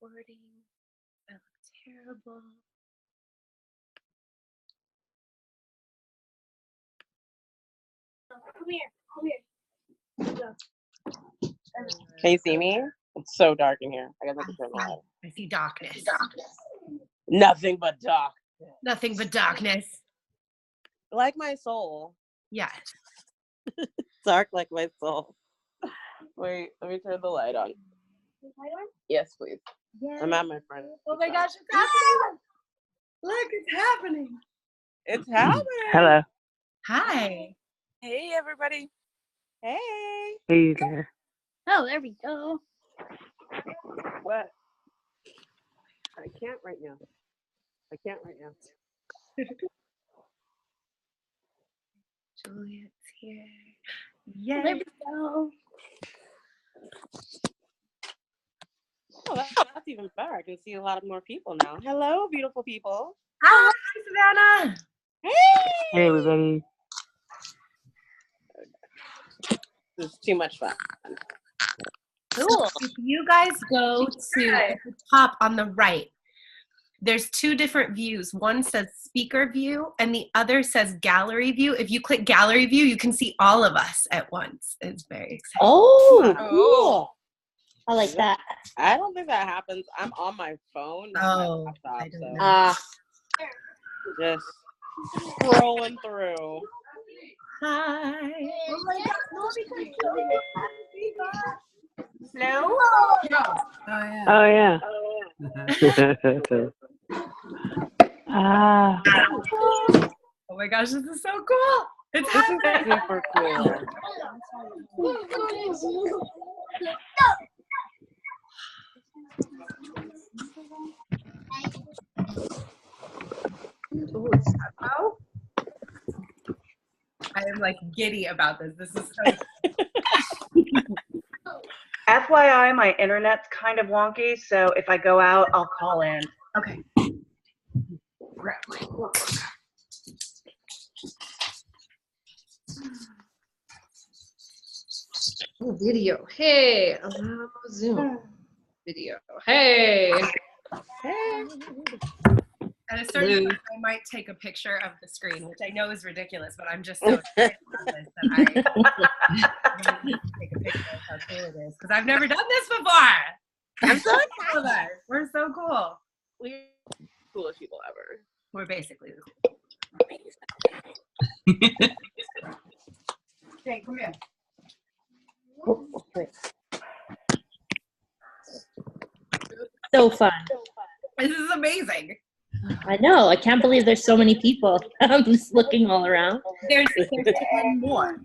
recording. I look terrible. Come here. Can you see me? It's so dark in here. I gotta make turn the light. I see darkness. Nothing but dark. Nothing but darkness. Like my soul. Yes. Dark like my soul. Wait, let me turn the light on. Yes, please. Yes. I'm at my friend. Oh my gosh, it's happening. Look, it's happening. It's happening. Hello. Hi. Hey, everybody. Hey. Hey there. Oh, there we go. What? I can't right now. Juliet's here. Yay. There we go. Oh, that's even better. I can see a lot more people now. Hello, beautiful people. Hi, Savannah. Hey. Hey, everybody. This is too much fun. Cool. If you guys go to the top on the right, there's two different views. One says speaker view and the other says gallery view. If you click gallery view, you can see all of us at once. It's very exciting. Oh, cool. I like that. I don't think that happens. I'm on my phone, not my laptop. I don't So know. just scrolling through. Hi. Oh my God, No? Oh, yeah. Ah. Oh my gosh, this is so cool. It's This happening. is super cool. Ooh, oh. I am like giddy about this. This is so FYI, my internet's kind of wonky, so if I go out, I'll call in. okay. Grab my book. Oh, video. Hey, allow Zoom. Video. Hey. Hey. At a certain point, I might take a picture of the screen, which I know is ridiculous, but I'm just so excited about this that I need to take a picture of how cool it is, because I've never done this before. I'm so excited. We're so cool. We're the coolest people ever. We're basically the Okay, come here. So fun. This is amazing. I know. I can't believe there's so many people. I'm just looking all around. There's 10 more.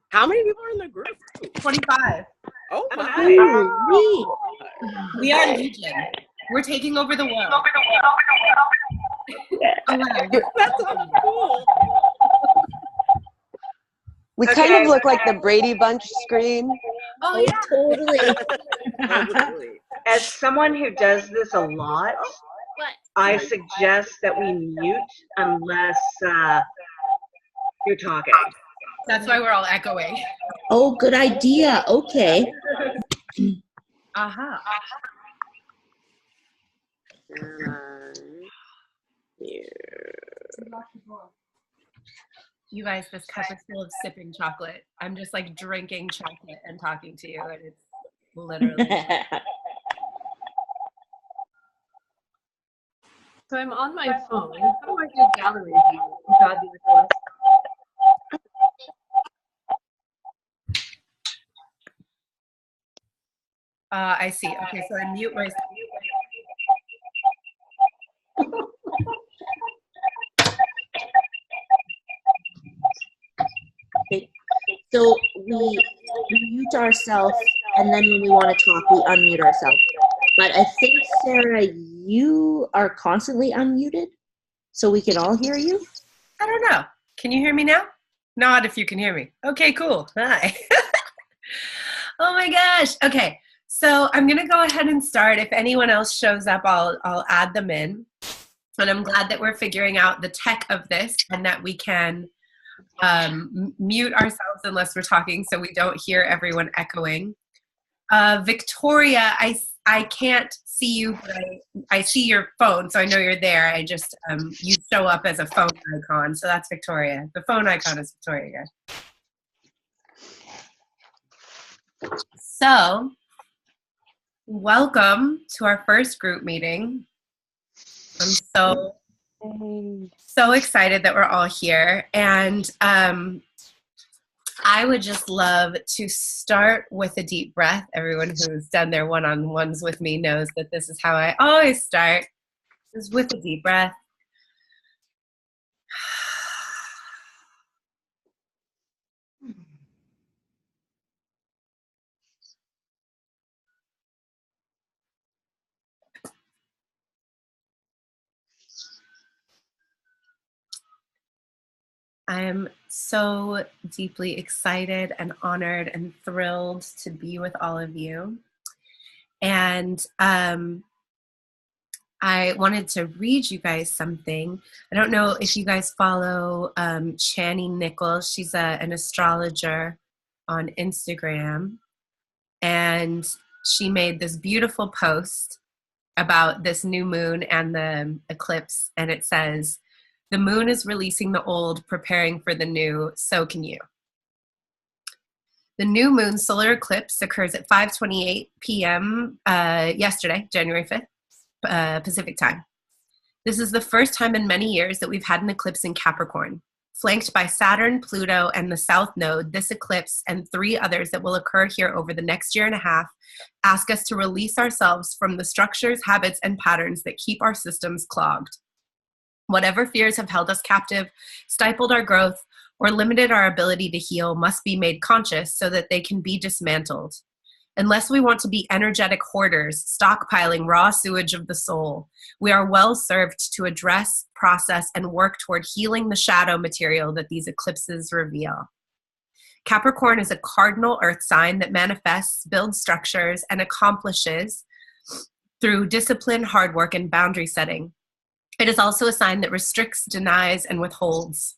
How many people are in the group? 25. Oh my! Ooh, We are Legion. We're taking over the world. Oh, wow. That's so cool. We kind of look like the Brady Bunch scream. Oh, yeah. totally. As someone who does this a lot, I suggest that we mute unless you're talking. That's why we're all echoing. Oh, good idea. Okay. Aha. You guys, this cup is full of sipping chocolate. I'm just like drinking chocolate and talking to you, and it's literally. So I'm on my phone. How do I do gallery view? Oh God, these are cool. I see. Okay, so I mute myself. So we mute ourselves, and then when we want to talk, we unmute ourselves. But I think, Sarah, you are constantly unmuted, so we can all hear you. I don't know. Can you hear me now? Nod if you can hear me. Okay, cool. Hi. Oh my gosh. Okay, so I'm gonna go ahead and start. If anyone else shows up, I'll add them in. And I'm glad that we're figuring out the tech of this and that we can mute ourselves unless we're talking so we don't hear everyone echoing. Victoria, I can't see you, but I see your phone, so I know you're there. I just, you show up as a phone icon, so that's Victoria. The phone icon is Victoria. So, welcome to our first group meeting. I'm so excited that we're all here, and I would just love to start with a deep breath. Everyone who's done their one-on-ones with me knows that this is how I always start, is with a deep breath. I am so deeply excited and honored and thrilled to be with all of you. And I wanted to read you guys something. I don't know if you guys follow Chani Nichols. She's an astrologer on Instagram. And she made this beautiful post about this new moon and the eclipse. And it says, "The moon is releasing the old, preparing for the new, so can you." The new moon solar eclipse occurs at 5:28 p.m. Yesterday, January 5th, Pacific time. This is the first time in many years that we've had an eclipse in Capricorn. Flanked by Saturn, Pluto, and the South Node, this eclipse and 3 others that will occur here over the next year and a half ask us to release ourselves from the structures, habits, and patterns that keep our systems clogged. Whatever fears have held us captive, stifled our growth, or limited our ability to heal must be made conscious so that they can be dismantled. Unless we want to be energetic hoarders, stockpiling raw sewage of the soul, we are well served to address, process, and work toward healing the shadow material that these eclipses reveal. Capricorn is a cardinal earth sign that manifests, builds structures, and accomplishes through discipline, hard work, and boundary setting. It is also a sign that restricts, denies, and withholds.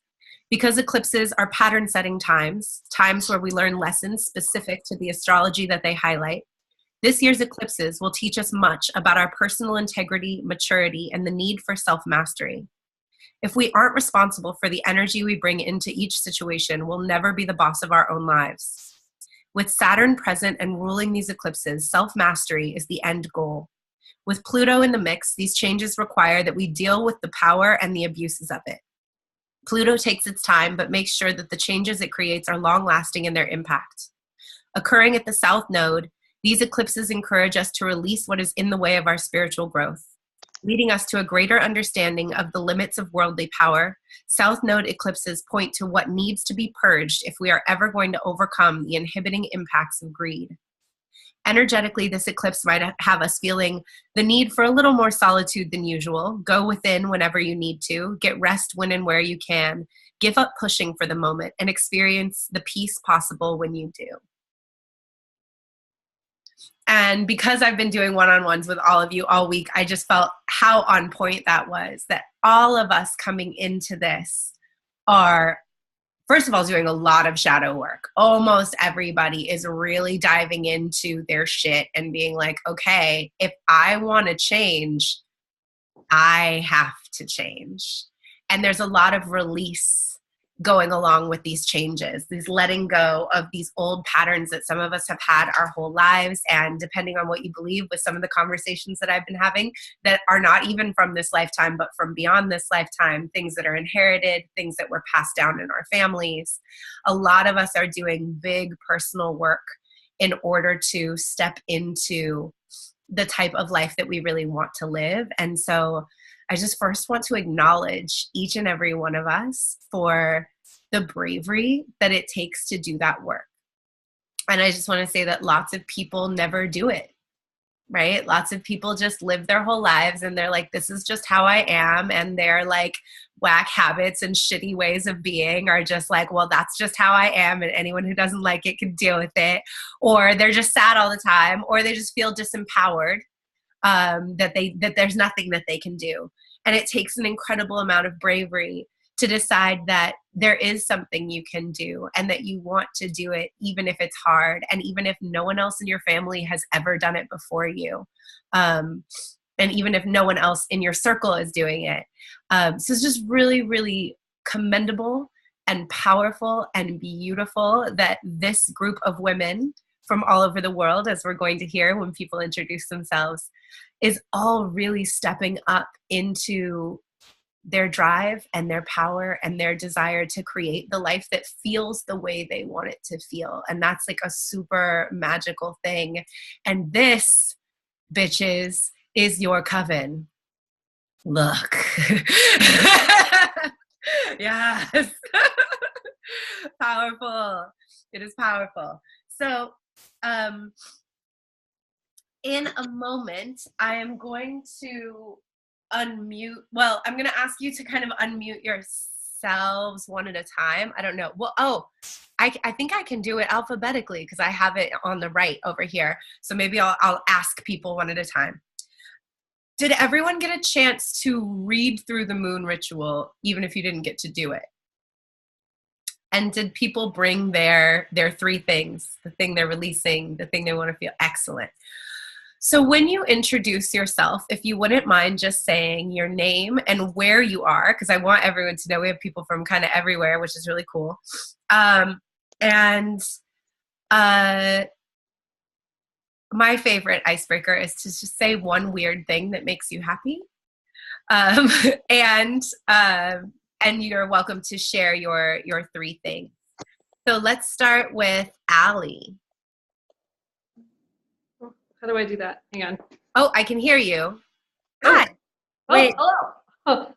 Because eclipses are pattern-setting times where we learn lessons specific to the astrology that they highlight, this year's eclipses will teach us much about our personal integrity, maturity, and the need for self-mastery. If we aren't responsible for the energy we bring into each situation, we'll never be the boss of our own lives. With Saturn present and ruling these eclipses, self-mastery is the end goal. With Pluto in the mix, these changes require that we deal with the power and the abuses of it. Pluto takes its time, but makes sure that the changes it creates are long-lasting in their impact. Occurring at the South Node, these eclipses encourage us to release what is in the way of our spiritual growth. Leading us to a greater understanding of the limits of worldly power, South Node eclipses point to what needs to be purged if we are ever going to overcome the inhibiting impacts of greed. Energetically, this eclipse might have us feeling the need for a little more solitude than usual. Go within whenever you need to. Get rest when and where you can. Give up pushing for the moment and experience the peace possible when you do. And because I've been doing one-on-ones with all of you all week, I just felt how on point that was, that all of us coming into this are, first of all, doing a lot of shadow work. Almost everybody is really diving into their shit and being like, okay, if I want to change, I have to change. And there's a lot of release going along with these changes, these letting go of these old patterns that some of us have had our whole lives. And depending on what you believe, with some of the conversations that I've been having that are not even from this lifetime, but from beyond this lifetime, things that are inherited, things that were passed down in our families. A lot of us are doing big personal work in order to step into the type of life that we really want to live. And so I just first want to acknowledge each and every one of us for the bravery that it takes to do that work. And I just want to say that lots of people never do it, right? Lots of people just live their whole lives and they're like, this is just how I am. And they're like, whack habits and shitty ways of being are just like, well, that's just how I am. And anyone who doesn't like it can deal with it. Or they're just sad all the time, or they just feel disempowered, that there's nothing that they can do. And it takes an incredible amount of bravery to decide that there is something you can do and that you want to do it, even if it's hard and even if no one else in your family has ever done it before you. And even if no one else in your circle is doing it. So it's just really, really commendable and powerful and beautiful that this group of women from all over the world, as we're going to hear when people introduce themselves, is all really stepping up into their drive and their power and their desire to create the life that feels the way they want it to feel. And that's like a super magical thing. And this, bitches, is your coven. Look. Yes. Powerful. It is powerful. So, in a moment, I am going to unmute. Well, I'm going to ask you to kind of unmute yourselves one at a time. I don't know. Well, I think I can do it alphabetically because I have it on the right over here. So maybe I'll ask people one at a time. Did everyone get a chance to read through the moon ritual, even if you didn't get to do it? And did people bring their 3 things, the thing they're releasing, the thing they want to feel? Excellent. So when you introduce yourself, if you wouldn't mind just saying your name and where you are, because I want everyone to know we have people from kind of everywhere, which is really cool. My favorite icebreaker is to just say one weird thing that makes you happy. And you're welcome to share your 3 things. So let's start with Allie. How do I do that? Hang on. Oh, I can hear you. Hi. Wait. Hello.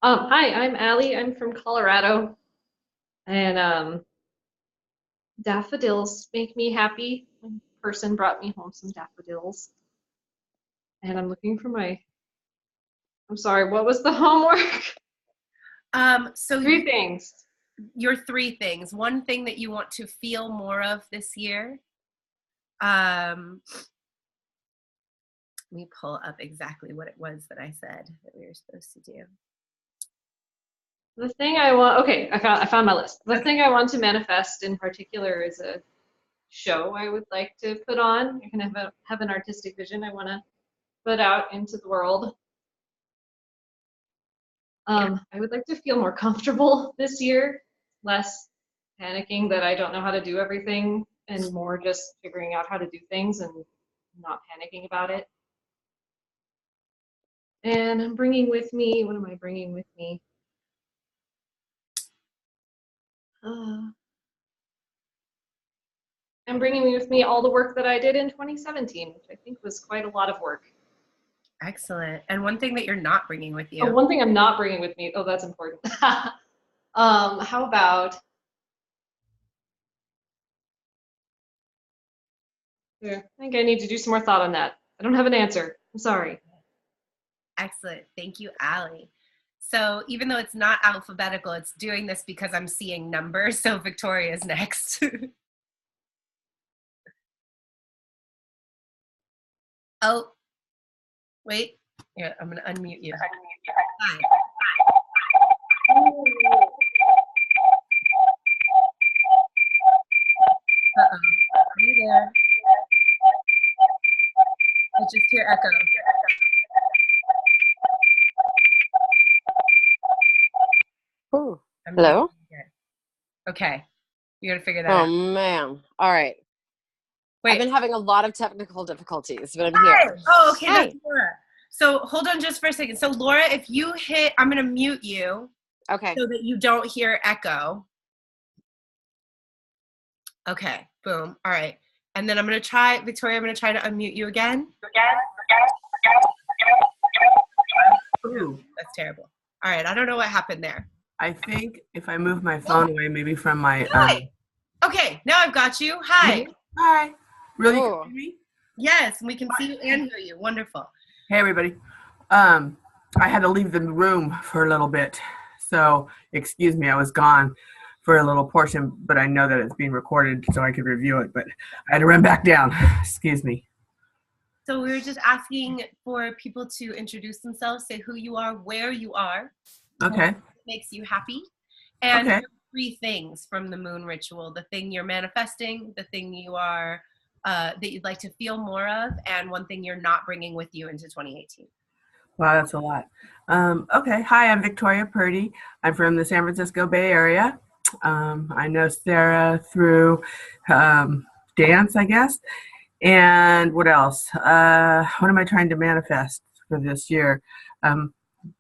Hi, I'm Allie. I'm from Colorado. And daffodils make me happy. A person brought me home some daffodils. And I'm looking for I'm sorry, what was the homework? So 3 things. Your 3 things. One thing that you want to feel more of this year. Let me pull up exactly what it was that I said that we were supposed to do. The thing I want, okay, I found my list. The thing I want to manifest in particular is a show I would like to put on. I can have an artistic vision I want to put out into the world. I would like to feel more comfortable this year, less panicking that I don't know how to do everything, and more just figuring out how to do things and not panicking about it. And I'm bringing with me, what am I bringing with me? I'm bringing with me all the work that I did in 2017, which I think was quite a lot of work. Excellent. And one thing that you're not bringing with you. Oh, one thing I'm not bringing with me. Oh, that's important. How about, yeah, I think I need to do some more thought on that. I don't have an answer. I'm sorry. Excellent. Thank you, Allie. So even though it's not alphabetical, it's doing this because I'm seeing numbers. So Victoria's next. Oh, wait. Here, I'm going to unmute you. Hi. Uh-oh. Are you there? I just hear echo. Ooh. Hello? Okay. You got to figure that out. Oh, man. All right. Wait. I've been having a lot of technical difficulties, but I'm here. Oh, okay. Hi. That's Laura. So hold on just for a second. So Laura, if you hit, I'm going to mute you. Okay. So that you don't hear echo. Okay. Boom. All right. And then I'm going to try, Victoria, I'm going to try to unmute you again. Ooh, that's terrible. All right. I don't know what happened there. I think if I move my phone away, maybe from my. Hi. Okay. Now I've got you. Hi. Hi. Really? Ooh. Can you hear me? Yes. We can see you and hear you. Wonderful. Hey, everybody. I had to leave the room for a little bit. So, excuse me, I was gone for a little portion, but I know that it's being recorded so I could review it, but I had to run back down. Excuse me. So we were just asking for people to introduce themselves, say who you are, where you are. Okay. makes you happy. And Okay. 3 things from the moon ritual: the thing you're manifesting, the thing you are that you'd like to feel more of, and 1 thing you're not bringing with you into 2018. Wow, that's a lot. Okay. Hi, I'm Victoria Purdy. I'm from the San Francisco Bay Area. I know Sarah through dance, I guess. And what else? What am I trying to manifest for this year?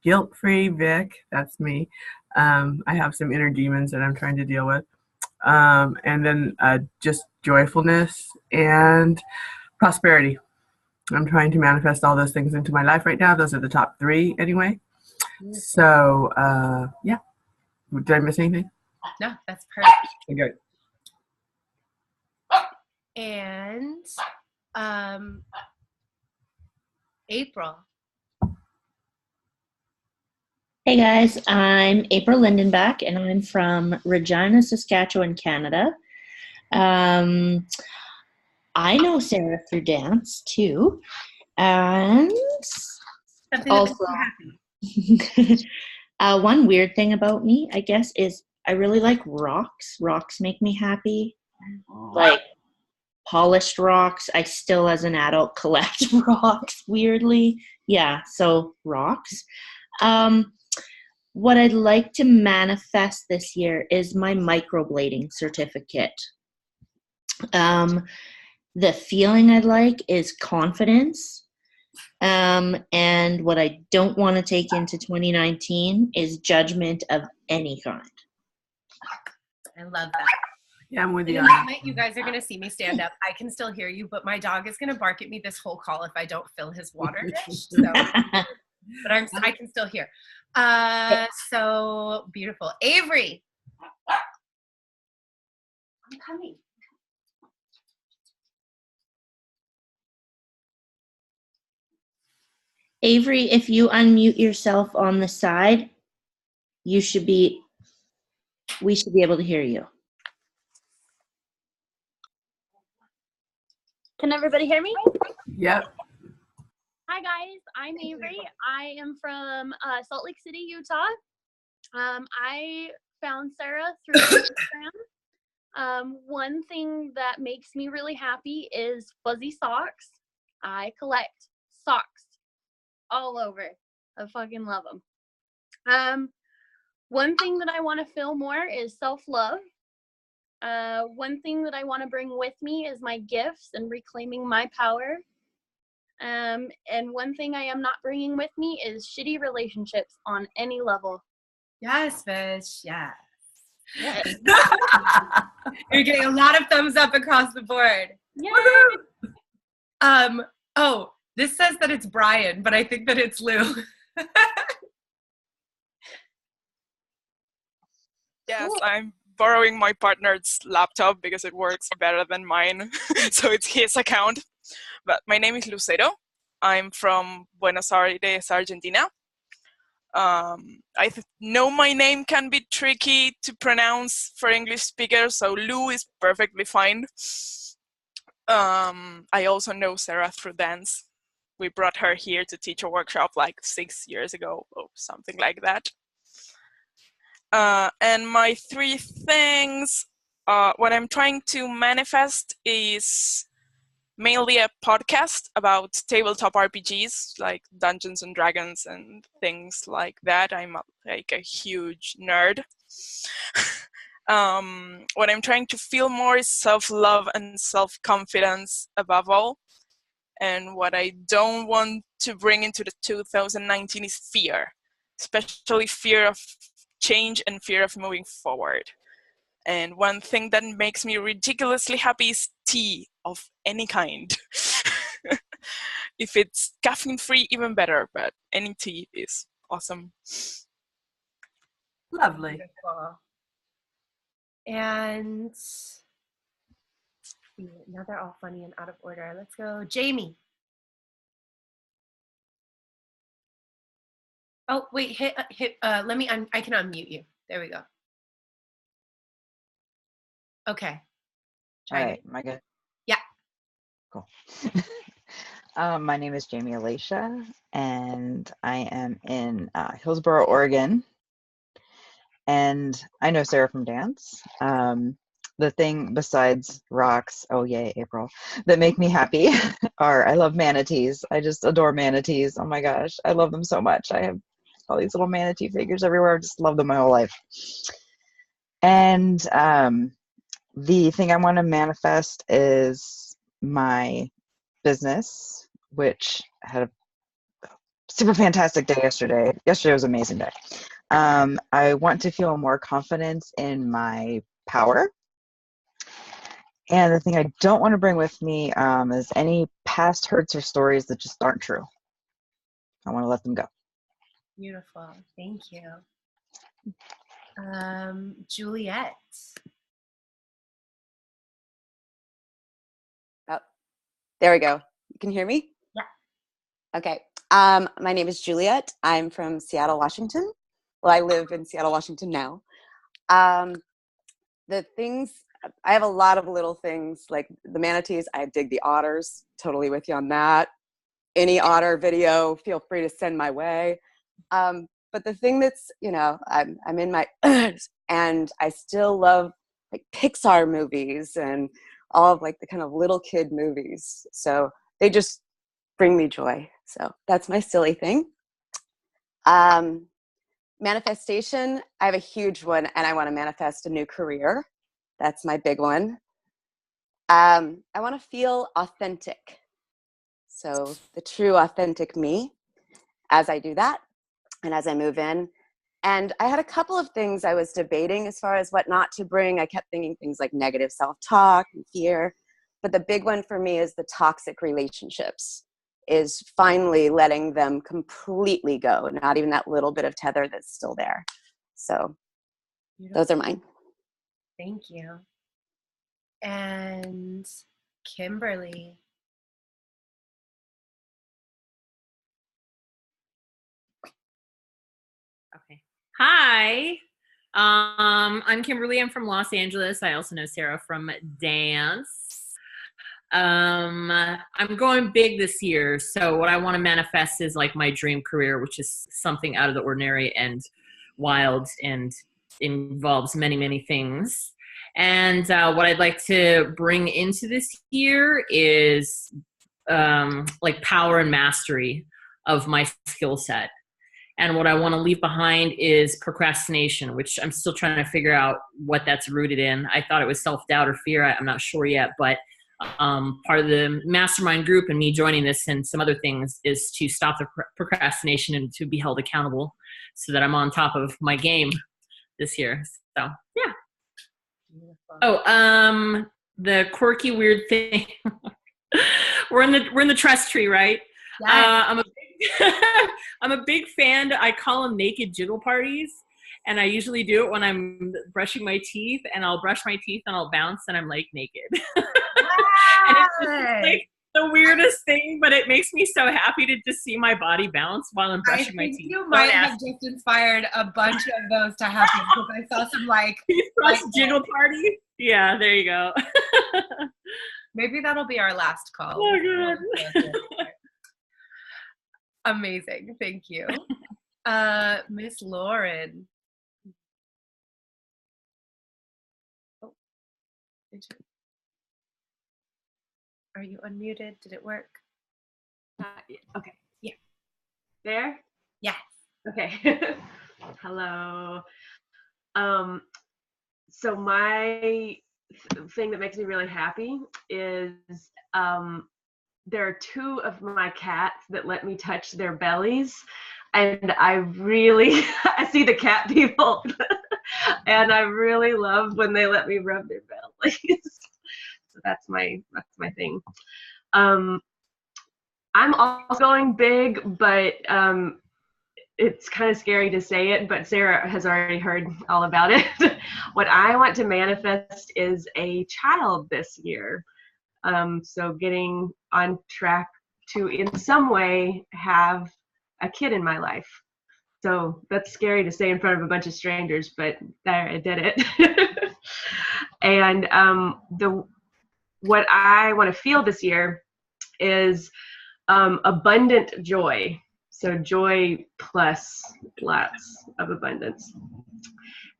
Guilt-free Vic, that's me. I have some inner demons that I'm trying to deal with. And then just joyfulness and prosperity. I'm trying to manifest all those things into my life right now. Those are the top 3 anyway. So, yeah. Did I miss anything? No, that's perfect. Okay. And April. Hey guys, I'm April Lindenbach, and I'm from Regina, Saskatchewan, Canada. I know Sarah through dance too, and also one weird thing about me, I guess, is I really like rocks. Rocks make me happy, like polished rocks. I still, as an adult, collect rocks. Weirdly, yeah. So rocks. What I'd like to manifest this year is my microblading certificate. The feeling I'd like is confidence. And what I don't want to take into 2019 is judgment of any kind. I love that. Yeah, I'm with you. In a moment, you guys are going to see me stand up. I can still hear you, but my dog is going to bark at me this whole call if I don't fill his water dish. So, but I can still hear. So beautiful. Avery. I'm coming. Avery, if you unmute yourself on the side, we should be able to hear you. Can everybody hear me? Yep. Hi guys, I'm Avery. I am from Salt Lake City, Utah. I found Sarah through Instagram. One thing that makes me really happy is fuzzy socks. I collect socks all over. I fucking love them. One thing that I want to feel more is self-love. One thing that I want to bring with me is my gifts and reclaiming my power. And one thing I am not bringing with me is shitty relationships on any level. Yes, fish. Yes. Yes. You're getting a lot of thumbs up across the board. Yay! Oh, this says that it's Brian, but I think that it's Lou. Yes, I'm borrowing my partner's laptop because it works better than mine. So it's his account. But my name is Lucero. I'm from Buenos Aires, Argentina. I know my name can be tricky to pronounce for English speakers, so Lou is perfectly fine. I also know Sarah through dance. We brought her here to teach a workshop like 6 years ago or something like that. And my 3 things, what I'm trying to manifest is mainly a podcast about tabletop RPGs like Dungeons and Dragons and things like that. I'm like a huge nerd. What I'm trying to feel more is self-love and self-confidence above all. And what I don't want to bring into the 2019 is fear, especially fear of change and fear of moving forward. And one thing that makes me ridiculously happy is tea of any kind. If it's caffeine-free, even better, but any tea is awesome. Lovely. Beautiful. And now they're all funny and out of order. Let's go, Jamie. Oh, wait, let me, I can unmute you. There we go. Okay. All right, am I good? Yeah. Cool. My name is Jamie Alicia, and I am in Hillsboro, Oregon. And I know Sarah from dance. The thing besides rocks, oh yay, April, that make me happy are I love manatees. I just adore manatees. Oh my gosh, I love them so much. I have all these little manatee figures everywhere. I just love them my whole life. And the thing I want to manifest is my business, which had a super fantastic day yesterday. Yesterday was an amazing day. I want to feel more confidence in my power. And the thing I don't want to bring with me is any past hurts or stories that just aren't true. I want to let them go. Beautiful. Thank you. Juliet. Oh, there we go. You can hear me? Yeah. Okay. My name is Juliet. I'm from Seattle, Washington. Well, I live in Seattle, Washington now. The things, I have a lot of little things like the manatees. I dig the otters. Totally with you on that. Any otter video, feel free to send my way. But the thing that's, I'm in my, and I still love like Pixar movies and all of like the kind of little kid movies. So they just bring me joy. So that's my silly thing. Manifestation, I have a huge one and I want to manifest a new career. That's my big one. I want to feel authentic. So the true authentic me as I do that and as I move in. And I had a couple of things I was debating as far as what not to bring. I kept thinking things like negative self-talk and fear. But the big one for me is the toxic relationships, is finally letting them completely go, not even that little bit of tether that's still there. So those are mine. Thank you. And Kimberly. Okay. Hi. I'm Kimberly. I'm from Los Angeles. I also know Sarah from dance. I'm going big this year. So what I want to manifest is like my dream career, which is something out of the ordinary and wild and involves many, many things. And what I'd like to bring into this year is like power and mastery of my skill set. And what I want to leave behind is procrastination, which I'm still trying to figure out what that's rooted in. I thought it was self-doubt or fear. I'm not sure yet, but part of the mastermind group and me joining this and some other things is to stop the procrastination and to be held accountable so that I'm on top of my game this year. So, yeah. Oh, the quirky weird thing. we're in the trust tree, right? Yeah. I'm a big fan. I call them naked jiggle parties. And I usually do it when I'm brushing my teeth, and I'll brush my teeth and I'll bounce and I'm like naked. And it's just like the weirdest thing, but it makes me so happy to just see my body bounce while I'm brushing my teeth. You might have just inspired a bunch of those to happen because I saw some like jiggle party. Yeah, there you go. Maybe that'll be our last call. Oh, good. Amazing. Thank you. Miss Lauren. Oh, are you unmuted? Did it work? Okay. Yeah. There? Yes. Okay. Hello. So my thing that makes me really happy is there are two of my cats that let me touch their bellies, and I really I see the cat people and I really love when they let me rub their bellies. So that's my thing. I'm also going big, but it's kind of scary to say it, but Sarah has already heard all about it. What I want to manifest is a child this year. So getting on track to, in some way, have a kid in my life. So that's scary to say in front of a bunch of strangers, but there, I did it. And what I want to feel this year is abundant joy. So joy plus lots of abundance.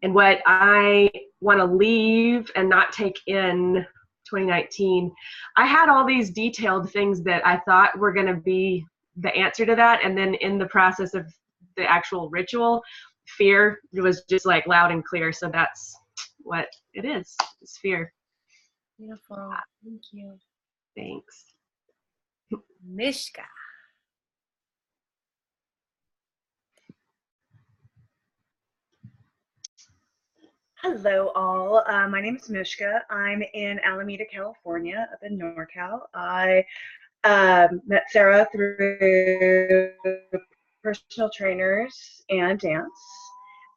and what I want to leave and not take in 2019. I had all these detailed things that I thought were going to be the answer to that, and then in the process of the actual ritual, fear was just like loud and clear. So that's what it is. It's fear. Beautiful. Thank you. Thanks. Mishka. Hello, all. My name is Mishka. I'm in Alameda, California, up in NorCal. I met Sarah through personal trainers and dance.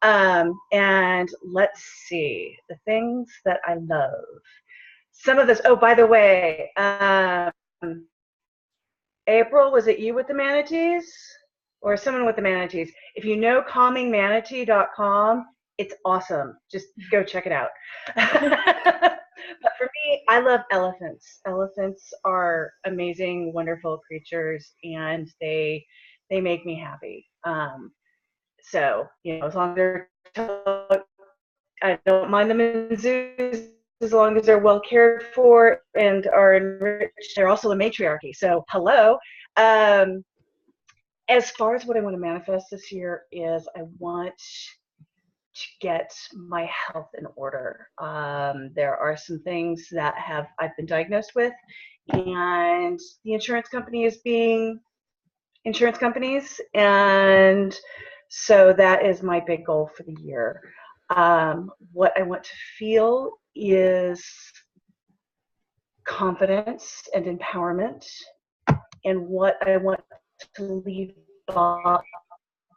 And let's see, the things that I love. Some of this, oh, by the way, April, was it you with the manatees? Or someone with the manatees? If you know calmingmanatee.com, it's awesome. Just go check it out. But for me, I love elephants. Elephants are amazing, wonderful creatures, and they make me happy. So, you know, as long as they're, I don't mind them in zoos as long as they're well cared for and are enriched. They're also a matriarchy. So, hello. As far as what I want to manifest this year is I want to get my health in order. There are some things that I've been diagnosed with, and the insurance company is being insurance companies, and so that is my big goal for the year. What I want to feel is confidence and empowerment, and what I want to leave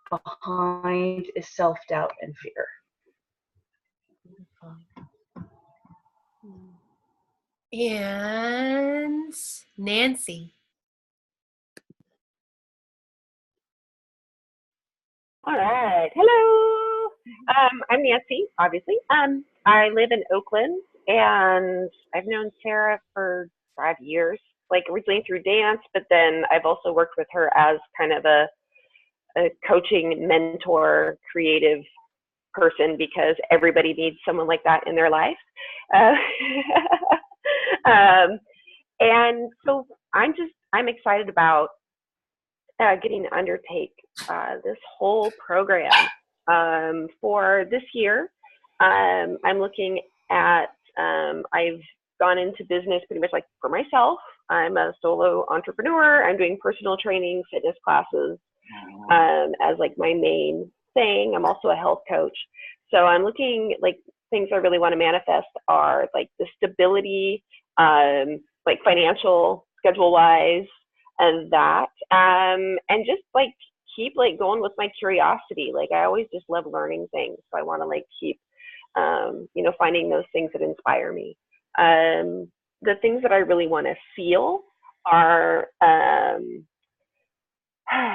behind is self-doubt and fear. And Nancy. All right. Hello. I'm Nancy, obviously. I live in Oakland, and I've known Sarah for 5 years, like originally through dance, but then I've also worked with her as kind of a coaching, mentor, creative person, because everybody needs someone like that in their life. And so I'm excited about getting to undertake this whole program for this year. I'm looking at, I've gone into business pretty much like for myself. I'm a solo entrepreneur. I'm doing personal training, fitness classes as like my main thing. I'm also a health coach. So I'm looking, like, things I really want to manifest are like the stability, like financial, schedule wise, and that, and just like keep like going with my curiosity. Like I always just love learning things, so I want to like keep you know, finding those things that inspire me. The things that I really want to feel are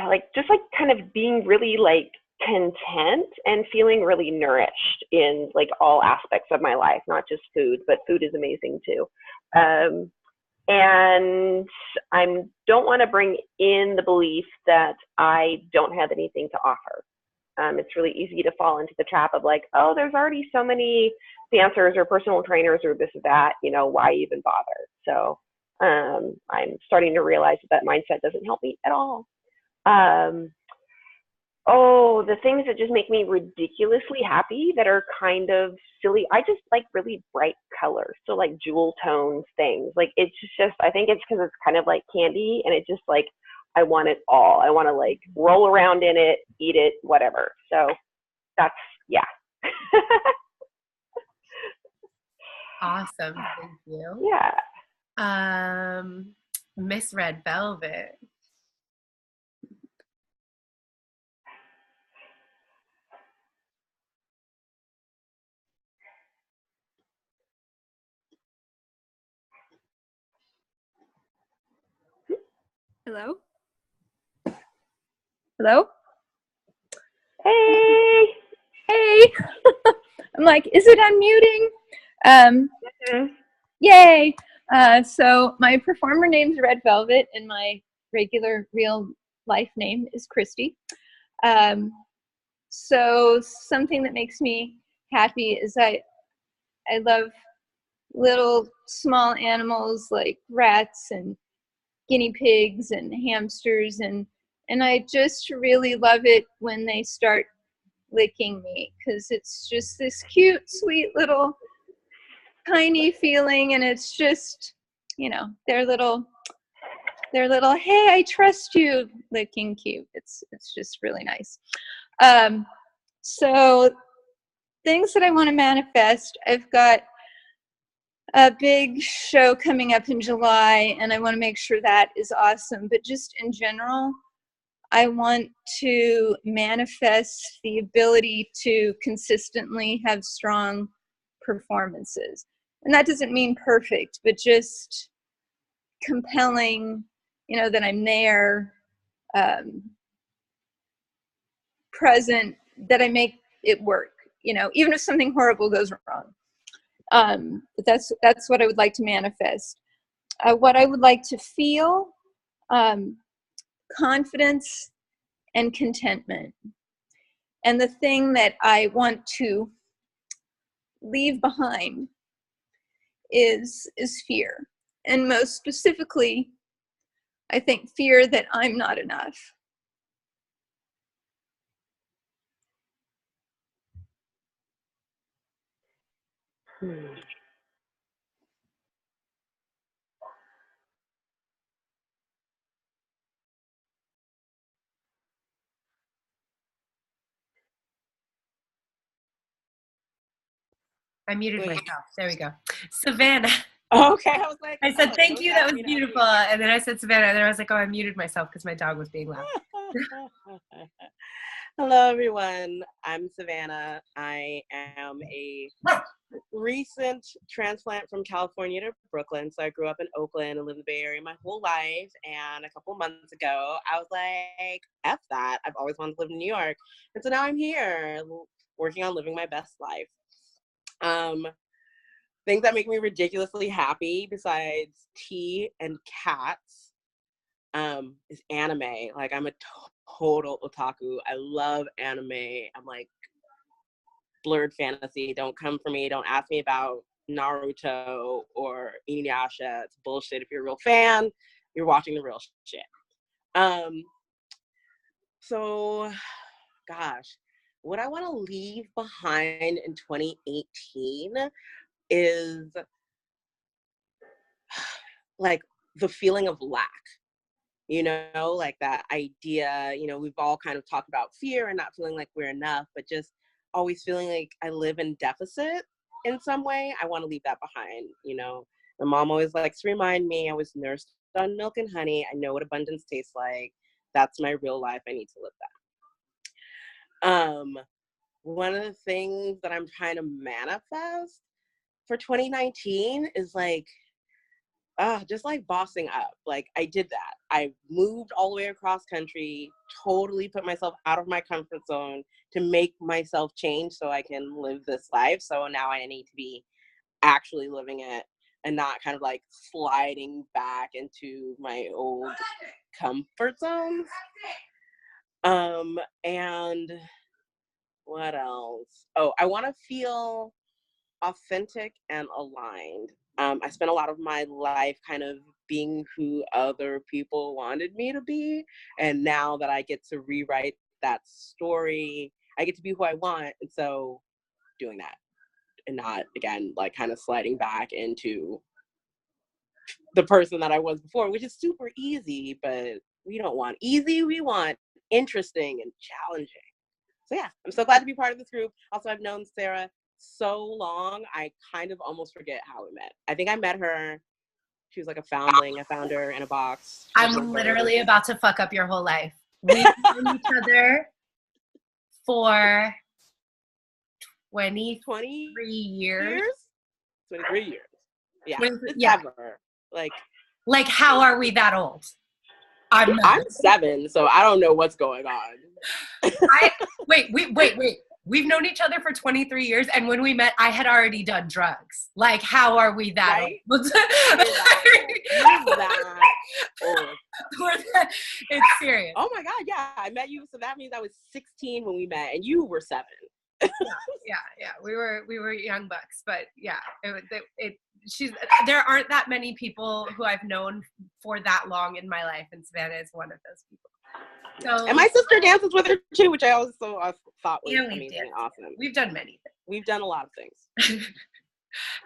like just like kind of being really like content and feeling really nourished in like all aspects of my life, not just food, but food is amazing too. And I don't want to bring in the belief that I don't have anything to offer. It's really easy to fall into the trap of like, oh, there's already so many dancers or personal trainers or this or that, you know, why even bother? So I'm starting to realize that mindset doesn't help me at all. Oh, the things that just make me ridiculously happy that are kind of silly. I just like really bright colors. So like jewel tone things. Like it's just, I think it's because it's kind of like candy, and it just like, I want it all. I want to like roll around in it, eat it, whatever. So that's, yeah. Awesome. Thank you. Yeah. Miss Red Velvet. Hello? Hello? Hey! Hey! I'm like, is it unmuting? Yay! So my performer name's Red Velvet, and my regular real life name is Christy. So something that makes me happy is I love little small animals like rats and guinea pigs and hamsters, and I just really love it when they start licking me, because it's just this cute, sweet little tiny feeling, and it's just, their little hey, I trust you licking cute. It's just really nice. So things that I want to manifest, I've got a big show coming up in July, and I want to make sure that is awesome. But just in general, I want to manifest the ability to consistently have strong performances. And that doesn't mean perfect, but just compelling, that I'm there, present, that I make it work, even if something horrible goes wrong. But that's what I would like to manifest. What I would like to feel, confidence and contentment. And the thing that I want to leave behind is fear. And most specifically, I think fear that I'm not enough. I muted myself. There we go. Savannah. Okay, I was like, I said, thank you, that was beautiful. And then I said, Savannah, and then I was like, oh, I muted myself because my dog was being loud. Hello, everyone. I'm Savannah. I am a recent transplant from California to Brooklyn. So I grew up in Oakland and lived in the Bay Area my whole life. And a couple months ago, I was like, F that. I've always wanted to live in New York. And so now I'm here working on living my best life. Things that make me ridiculously happy besides tea and cats is anime. Like, I'm a total otaku. I love anime. I'm like, blurred fantasy. Don't come for me. Don't ask me about Naruto or Inuyasha. It's bullshit. If you're a real fan, you're watching the real shit. So, gosh, what I want to leave behind in 2018 is like the feeling of lack, like that idea, we've all kind of talked about fear and not feeling like we're enough, but just always feeling like I live in deficit in some way. I want to leave that behind. My mom always likes to remind me I was nursed on milk and honey. I know what abundance tastes like. That's my real life. I need to live that. One of the things that I'm trying to manifest for 2019 is like, just like bossing up. Like, I did that. I moved all the way across country, totally put myself out of my comfort zone to make myself change so I can live this life. So now I need to be actually living it and not kind of like sliding back into my old comfort zones. And what else? Oh, I want to feel authentic and aligned. I spent a lot of my life kind of being who other people wanted me to be. And now that I get to rewrite that story, I get to be who I want. And so doing that and not, again, like kind of sliding back into the person that I was before, which is super easy, but we don't want easy. We want interesting and challenging. So yeah, I'm so glad to be part of this group. Also, I've known Sarah so long, I kind of almost forget how we met. I think I met her, she was like a foundling. I found her in a box. I'm literally about to fuck up your whole life. We've known each other for 23 years. 23 years. Yeah. Yeah. Ever. Like, how are we that old? I'm 7, so I don't know what's going on. Wait. We've known each other for 23 years, and when we met, I had already done drugs. Like, how are we that old? It's serious. Oh my God, yeah. I met you, so that means I was 16 when we met, and you were 7. Yeah. We were young bucks, but yeah, there aren't that many people who I've known for that long in my life, and Savannah is one of those people. So, and my sister dances with her too, which I also thought was amazing and awesome. We've done many things. We've done a lot of things.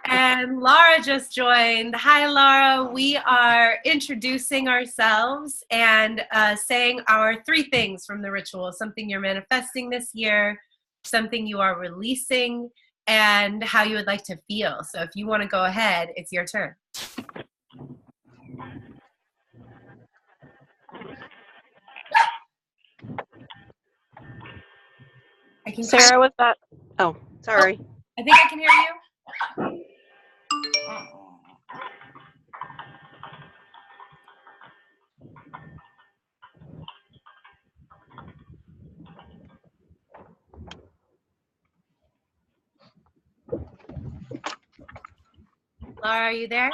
And Laura just joined. Hi, Laura. We are introducing ourselves and saying our 3 things from the ritual. Something you're manifesting this year, something you are releasing, and how you would like to feel. So if you want to go ahead, it's your turn. Sarah, was that? Oh, sorry. Oh, I think I can hear you. Laura, are you there?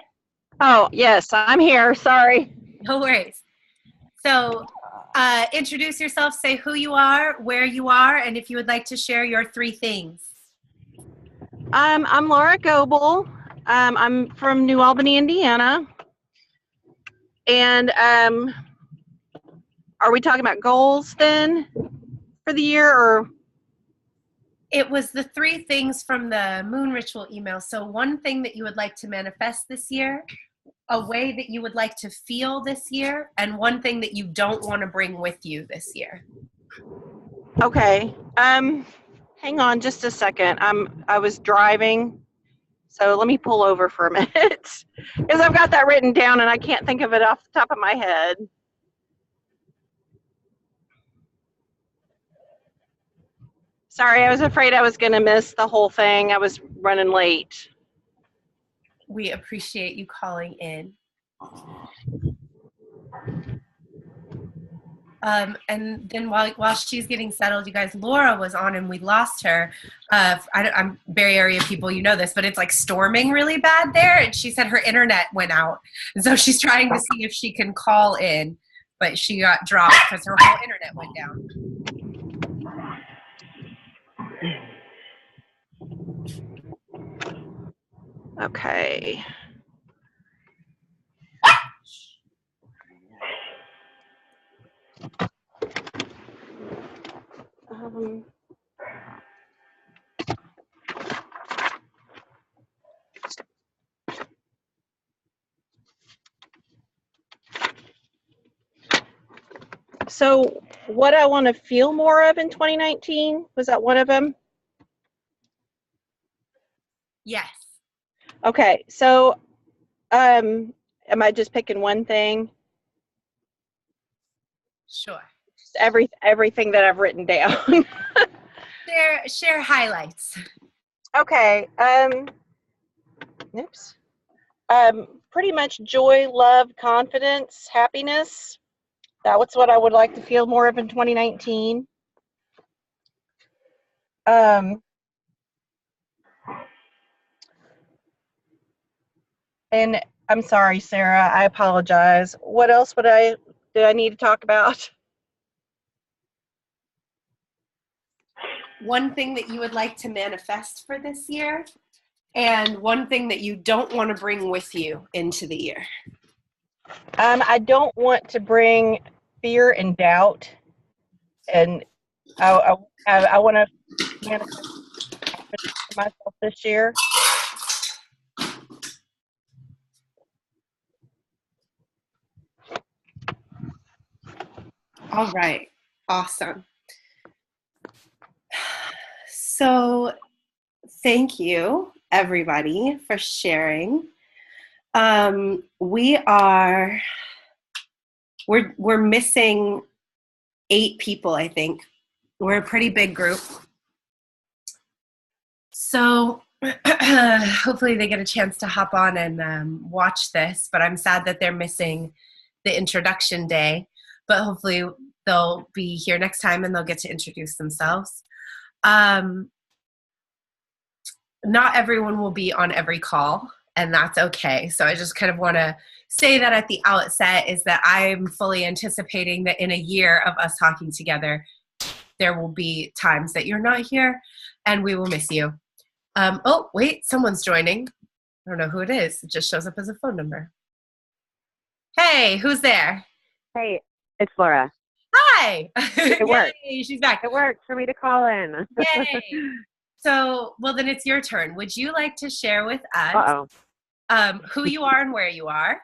Oh, yes, I'm here. Sorry. No worries. So introduce yourself, say who you are, where you are, and if you would like to share your 3 things. I'm Laura Goebel. I'm from New Albany, Indiana. And are we talking about goals then for the year, or? It was the 3 things from the moon ritual email. So one thing that you would like to manifest this year, a way that you would like to feel this year, and one thing that you don't want to bring with you this year. Okay. Hang on just a second. I was driving, so let me pull over for a minute because I've got that written down and I can't think of it off the top of my head. Sorry, I was afraid I was going to miss the whole thing. I was running late. We appreciate you calling in. And then while she's getting settled, you guys, Laura was on and we lost her. I'm Bay Area people, you know this, but it's like storming really bad there. And she said her internet went out. And so she's trying to see if she can call in, but she got dropped because her whole internet went down. Okay. So what I want to feel more of in 2019, was that one of them? Yes. Okay, so am I just picking one thing? Sure. Just everything that I've written down. Share highlights. Okay. Oops. Pretty much joy, love, confidence, happiness. That's what I would like to feel more of in 2019. And I'm sorry, Sarah, I apologize. What else do I need to talk about? One thing that you would like to manifest for this year, and one thing that you don't want to bring with you into the year. I don't want to bring fear and doubt, and I want to manifest myself this year. All right. Awesome. So thank you, everybody, for sharing. We're missing 8 people, I think. We're a pretty big group. So hopefully they get a chance to hop on and watch this, but I'm sad that they're missing the introduction day, but hopefully they'll be here next time and they'll get to introduce themselves. Not everyone will be on every call, and that's okay. So I just kind of want to say that at the outset is that I'm fully anticipating that in a year of us talking together, there will be times that you're not here, and we will miss you. Oh, wait, someone's joining. I don't know who it is. It just shows up as a phone number. Hey, who's there? Hey, it's Laura. Hi. It worked. Yay, she's back. It worked for me to call in. Yay. So, well, then it's your turn. Would you like to share with us who you are and where you are?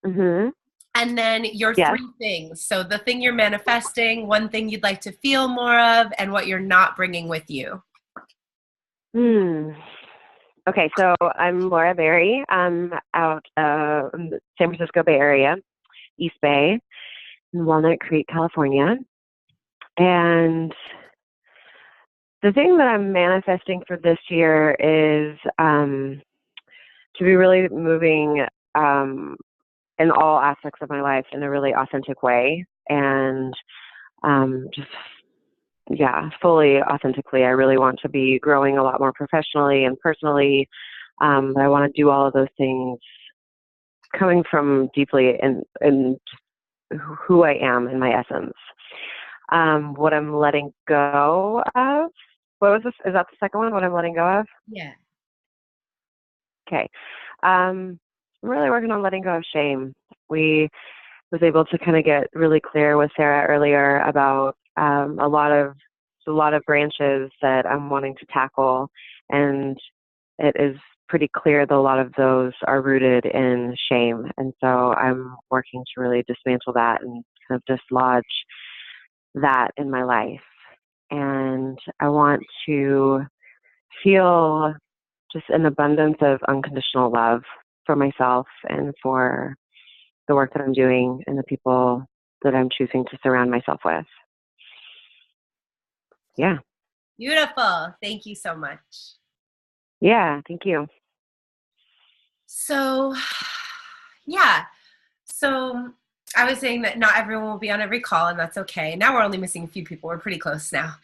Mm-hmm. And then your Yes. 3 things. So the thing you're manifesting, one thing you'd like to feel more of, and what you're not bringing with you. Okay, so I'm Laura Berry. I'm out in the San Francisco Bay Area, East Bay, in Walnut Creek, California. And the thing that I'm manifesting for this year is to be really moving in all aspects of my life in a really authentic way, and fully authentically. I really want to be growing a lot more professionally and personally, but I want to do all of those things coming from deeply in who I am in my essence. What I'm letting go of. What was this? Is that the second one? What I'm letting go of? Yeah. Okay. I'm really working on letting go of shame. We was able to kind of get really clear with Sarah earlier about a lot of branches that I'm wanting to tackle, and it is pretty clear that a lot of those are rooted in shame. And so I'm working to really dismantle that and kind of dislodge that in my life. And I want to feel just an abundance of unconditional love for myself and for the work that I'm doing and the people that I'm choosing to surround myself with. Yeah. Beautiful. Thank you so much. Yeah, thank you. So, yeah. So I was saying that not everyone will be on every call, and that's okay. Now we're only missing a few people. We're pretty close now.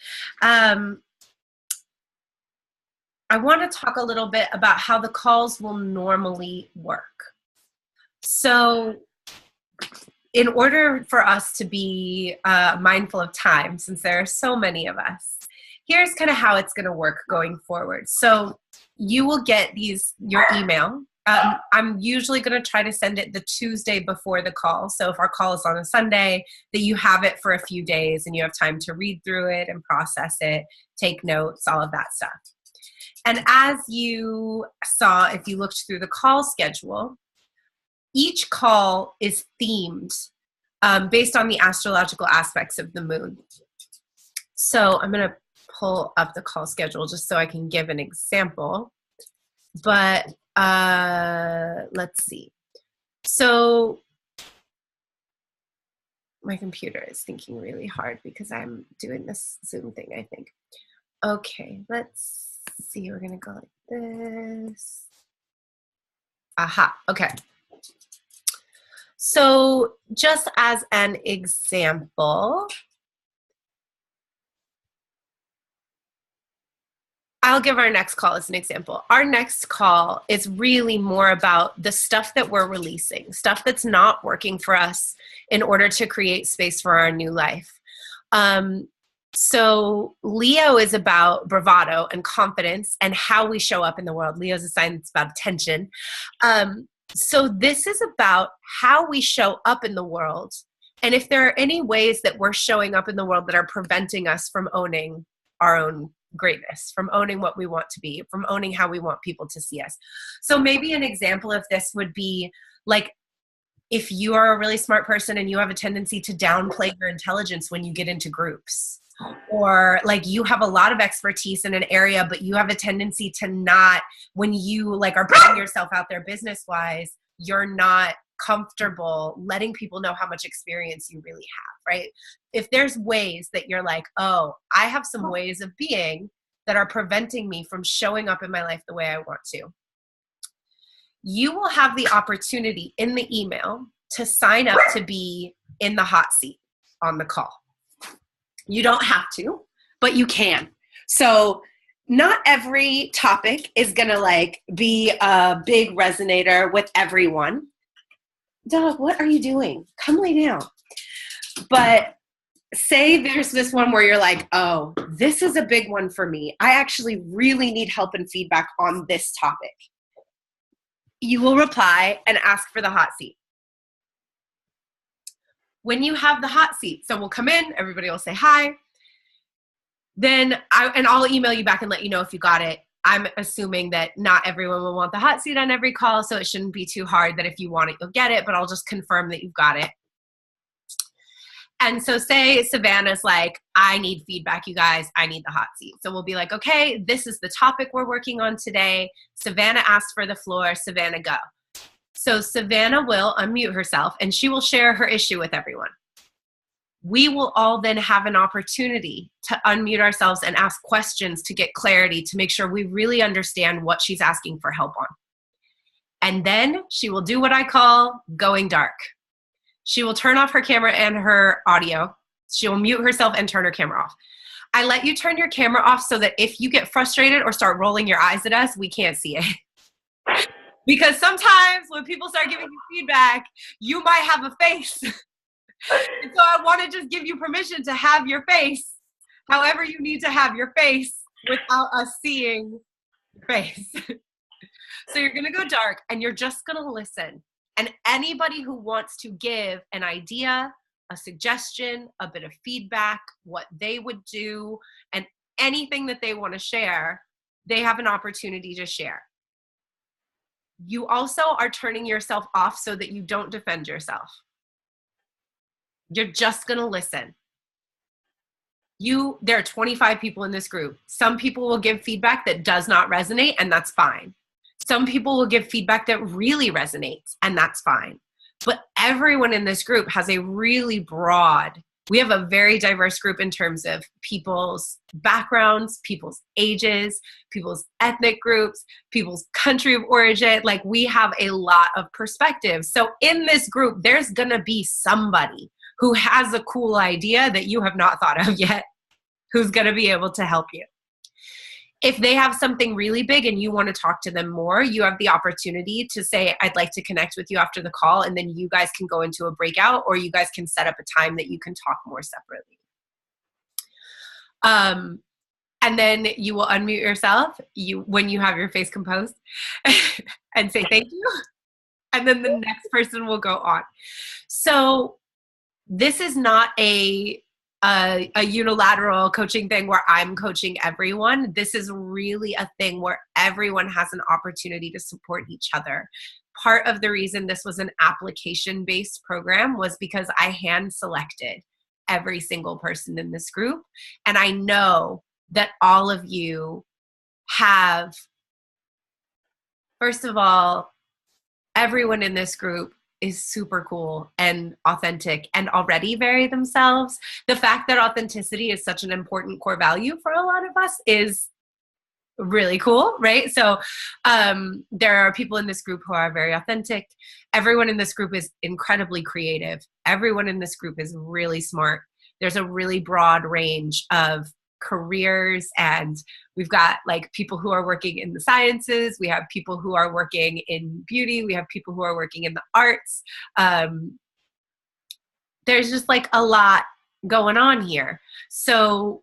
I want to talk a little bit about how the calls will normally work. So in order for us to be mindful of time, since there are so many of us, here's kind of how it's going to work going forward. So you will get your email. I'm usually going to try to send it the Tuesday before the call. So if our call is on a Sunday, that you have it for a few days and you have time to read through it and process it, take notes, all of that stuff. And as you saw, if you looked through the call schedule, each call is themed based on the astrological aspects of the moon. So I'm going to pull up the call schedule just so I can give an example. But let's see. So my computer is thinking really hard because I'm doing this Zoom thing, I think. Okay, let's see. We're going to go like this. Aha, okay. So just as an example, I'll give our next call as an example. Our next call is really more about the stuff that we're releasing, stuff that's not working for us in order to create space for our new life. So Leo is about bravado and confidence and how we show up in the world. Leo is a sign that's about attention. So this is about how we show up in the world. And if there are any ways that we're showing up in the world that are preventing us from owning our own greatness, from owning what we want to be, from owning how we want people to see us. So maybe an example of this would be like, if you are a really smart person and you have a tendency to downplay your intelligence when you get into groups, or like you have a lot of expertise in an area, but you have a tendency to not, when you like are putting yourself out there business-wise, you're not comfortable letting people know how much experience you really have, right? If there's ways that you're like, oh, I have some ways of being that are preventing me from showing up in my life the way I want to, you will have the opportunity in the email to sign up to be in the hot seat on the call. You don't have to, but you can. So not every topic is going to like be a big resonator with everyone. Dog, what are you doing? Come lay down. But say there's this one where you're like, oh, this is a big one for me. I actually really need help and feedback on this topic. You will reply and ask for the hot seat. When you have the hot seat, so we'll come in, everybody will say hi. Then I'll email you back and let you know if you got it. I'm assuming that not everyone will want the hot seat on every call, so it shouldn't be too hard that if you want it, you'll get it, but I'll just confirm that you've got it. And so say Savannah's like, I need feedback, you guys. I need the hot seat. So we'll be like, okay, this is the topic we're working on today. Savannah asked for the floor. Savannah, go. So Savannah will unmute herself and she will share her issue with everyone. We will all then have an opportunity to unmute ourselves and ask questions to get clarity, to make sure we really understand what she's asking for help on. And then she will do what I call going dark. She will turn off her camera and her audio. She will mute herself and turn her camera off. I let you turn your camera off so that if you get frustrated or start rolling your eyes at us, we can't see it. Because sometimes when people start giving you feedback, you might have a face. And so I want to just give you permission to have your face, however you need to have your face without us seeing your face. So you're going to go dark and you're just going to listen. And anybody who wants to give an idea, a suggestion, a bit of feedback, what they would do, and anything that they want to share, they have an opportunity to share. You also are turning yourself off so that you don't defend yourself. You're just going to listen. There are 25 people in this group. Some people will give feedback that does not resonate, and that's fine. Some people will give feedback that really resonates, and that's fine. But everyone in this group has a really broad, we have a very diverse group in terms of people's backgrounds, people's ages, people's ethnic groups, people's country of origin. Like, we have a lot of perspectives. So in this group, there's going to be somebody who has a cool idea that you have not thought of yet, who's going to be able to help you. If they have something really big and you want to talk to them more, you have the opportunity to say, I'd like to connect with you after the call, and then you guys can go into a breakout, or you guys can set up a time that you can talk more separately. And then you will unmute yourself when you have your face composed and say thank you. And then the next person will go on. So this is not a unilateral coaching thing where I'm coaching everyone. This is really a thing where everyone has an opportunity to support each other. Part of the reason this was an application-based program was because I hand-selected every single person in this group. And I know that all of you have, first of all, everyone in this group is super cool and authentic and already very themselves. The fact that authenticity is such an important core value for a lot of us is really cool, right? So there are people in this group who are very authentic. Everyone in this group is incredibly creative. Everyone in this group is really smart. There's a really broad range of careers, and we've got like people who are working in the sciences, we have people who are working in beauty, we have people who are working in the arts. There's just like a lot going on here. So,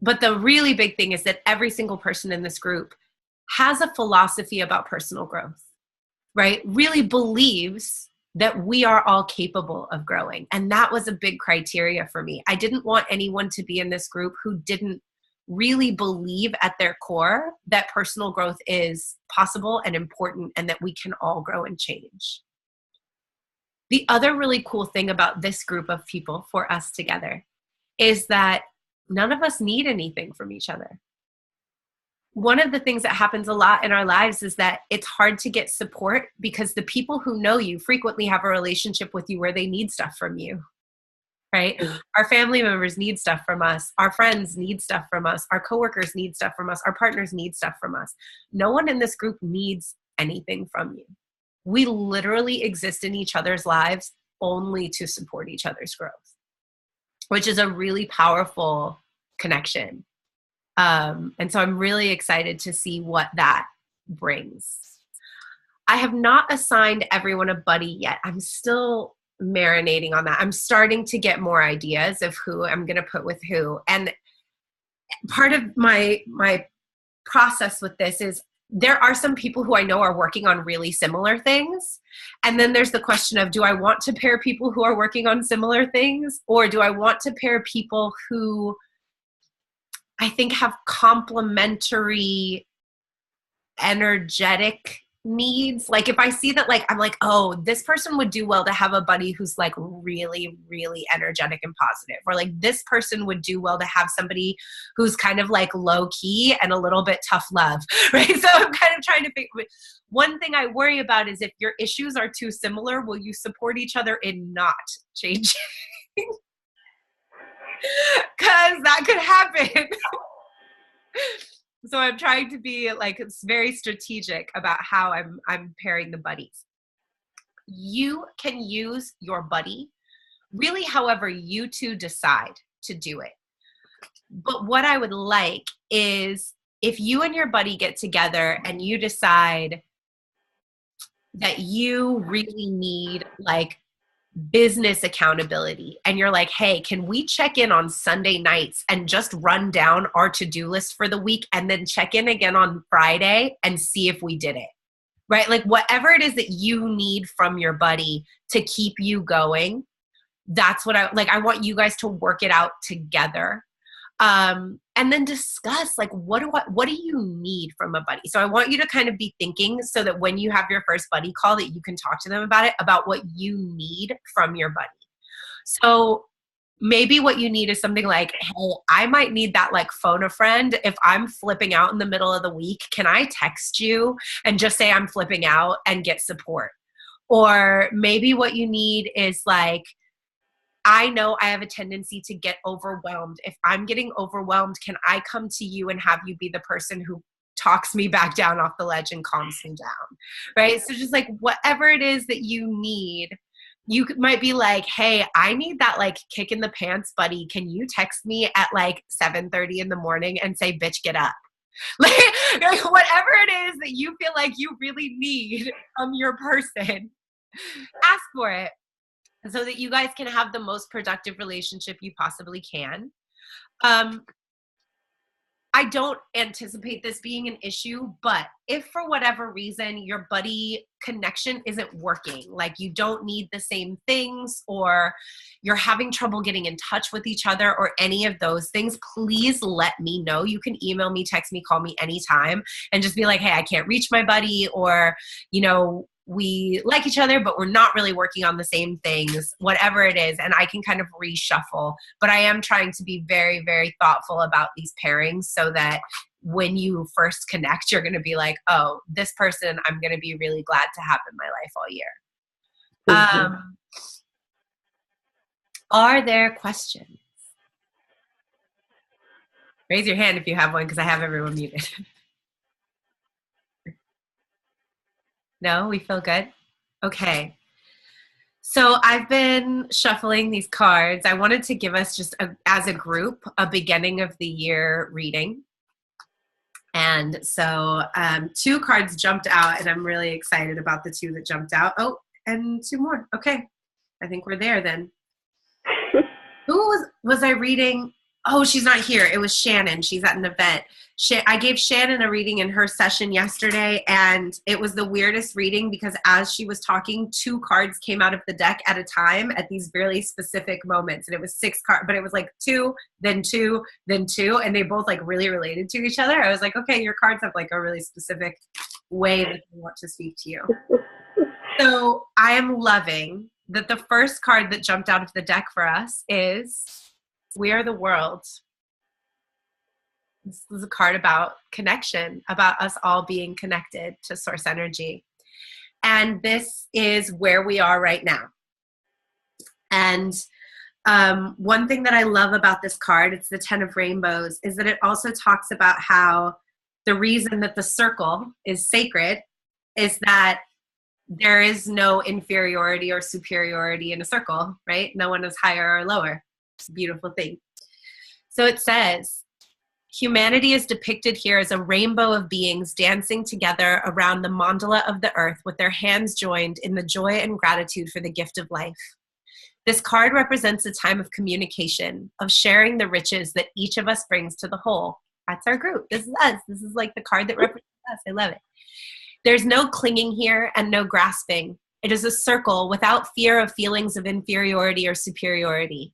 but the really big thing is that every single person in this group has a philosophy about personal growth, right? Really believes that we are all capable of growing. And that was a big criteria for me. I didn't want anyone to be in this group who didn't really believe at their core that personal growth is possible and important and that we can all grow and change. The other really cool thing about this group of people for us together is that none of us need anything from each other. One of the things that happens a lot in our lives is that it's hard to get support because the people who know you frequently have a relationship with you where they need stuff from you, right? Mm-hmm. Our family members need stuff from us. Our friends need stuff from us. Our coworkers need stuff from us. Our partners need stuff from us. No one in this group needs anything from you. We literally exist in each other's lives only to support each other's growth, which is a really powerful connection. And so I'm really excited to see what that brings. I have not assigned everyone a buddy yet. I'm still marinating on that. I'm starting to get more ideas of who I'm going to put with who. And part of my process with this is there are some people who I know are working on really similar things. And then there's the question of, do I want to pair people who are working on similar things? Or do I want to pair people who I think have complementary energetic needs? Like if I see that, like, I'm like, oh, this person would do well to have a buddy who's like really, really energetic and positive. Or like this person would do well to have somebody who's kind of like low key and a little bit tough love, right? So I'm kind of trying to figure, one thing I worry about is if your issues are too similar, will you support each other in not changing? Because that could happen. So I'm trying to be like very strategic about how I'm pairing the buddies. You can use your buddy really however you two decide to do it. But what I would like is if you and your buddy get together and you decide that you really need like business accountability and you're like, hey, can we check in on Sunday nights and just run down our to-do list for the week and then check in again on Friday and see if we did it, right? Like whatever it is that you need from your buddy to keep you going, that's what I want you guys to work it out together. And then discuss like, what do you need from a buddy? So I want you to kind of be thinking so that when you have your first buddy call that you can talk to them about it, about what you need from your buddy. So maybe what you need is something like, hey, I might need that like phone a friend. If I'm flipping out in the middle of the week, can I text you and just say I'm flipping out and get support? Or maybe what you need is like, I know I have a tendency to get overwhelmed. If I'm getting overwhelmed, can I come to you and have you be the person who talks me back down off the ledge and calms me down, right? So just like whatever it is that you need, you might be like, hey, I need that like kick in the pants, buddy. Can you text me at like 7:30 in the morning and say, bitch, get up? Like whatever it is that you feel like you really need from your person, ask for it. So that you guys can have the most productive relationship you possibly can. I don't anticipate this being an issue, but if for whatever reason your buddy connection isn't working, like you don't need the same things or you're having trouble getting in touch with each other or any of those things, please let me know. You can email me, text me, call me anytime and just be like, hey, I can't reach my buddy, or, you know, we like each other, but we're not really working on the same things, whatever it is. And I can kind of reshuffle, but I am trying to be very, very thoughtful about these pairings so that when you first connect, you're going to be like, oh, this person I'm going to be really glad to have in my life all year. Mm-hmm. Are there questions? Raise your hand if you have one, because I have everyone muted. No, we feel good? Okay. So I've been shuffling these cards. I wanted to give us just as a group, a beginning of the year reading. And so 2 cards jumped out and I'm really excited about the 2 that jumped out. Oh, and 2 more. Okay. I think we're there then. Who was I reading? Oh, she's not here. It was Shannon. She's at an event. I gave Shannon a reading in her session yesterday, and it was the weirdest reading because as she was talking, 2 cards came out of the deck at a time at these really specific moments. And it was 6 cards, but it was like 2, then 2, then 2, and they both like really related to each other. I was like, okay, your cards have like a really specific way that they want to speak to you. So I am loving that the first card that jumped out of the deck for us is We Are the World. This is a card about connection, about us all being connected to source energy. And this is where we are right now. And one thing that I love about this card, it's the 10 of Rainbows, is that it also talks about how the reason that the circle is sacred is that there is no inferiority or superiority in a circle, right? No one is higher or lower. It's a beautiful thing. So it says, humanity is depicted here as a rainbow of beings dancing together around the mandala of the earth with their hands joined in the joy and gratitude for the gift of life. This card represents a time of communication, of sharing the riches that each of us brings to the whole. That's our group. This is us. This is like the card that represents us. I love it. There's no clinging here and no grasping. It is a circle without fear of feelings of inferiority or superiority.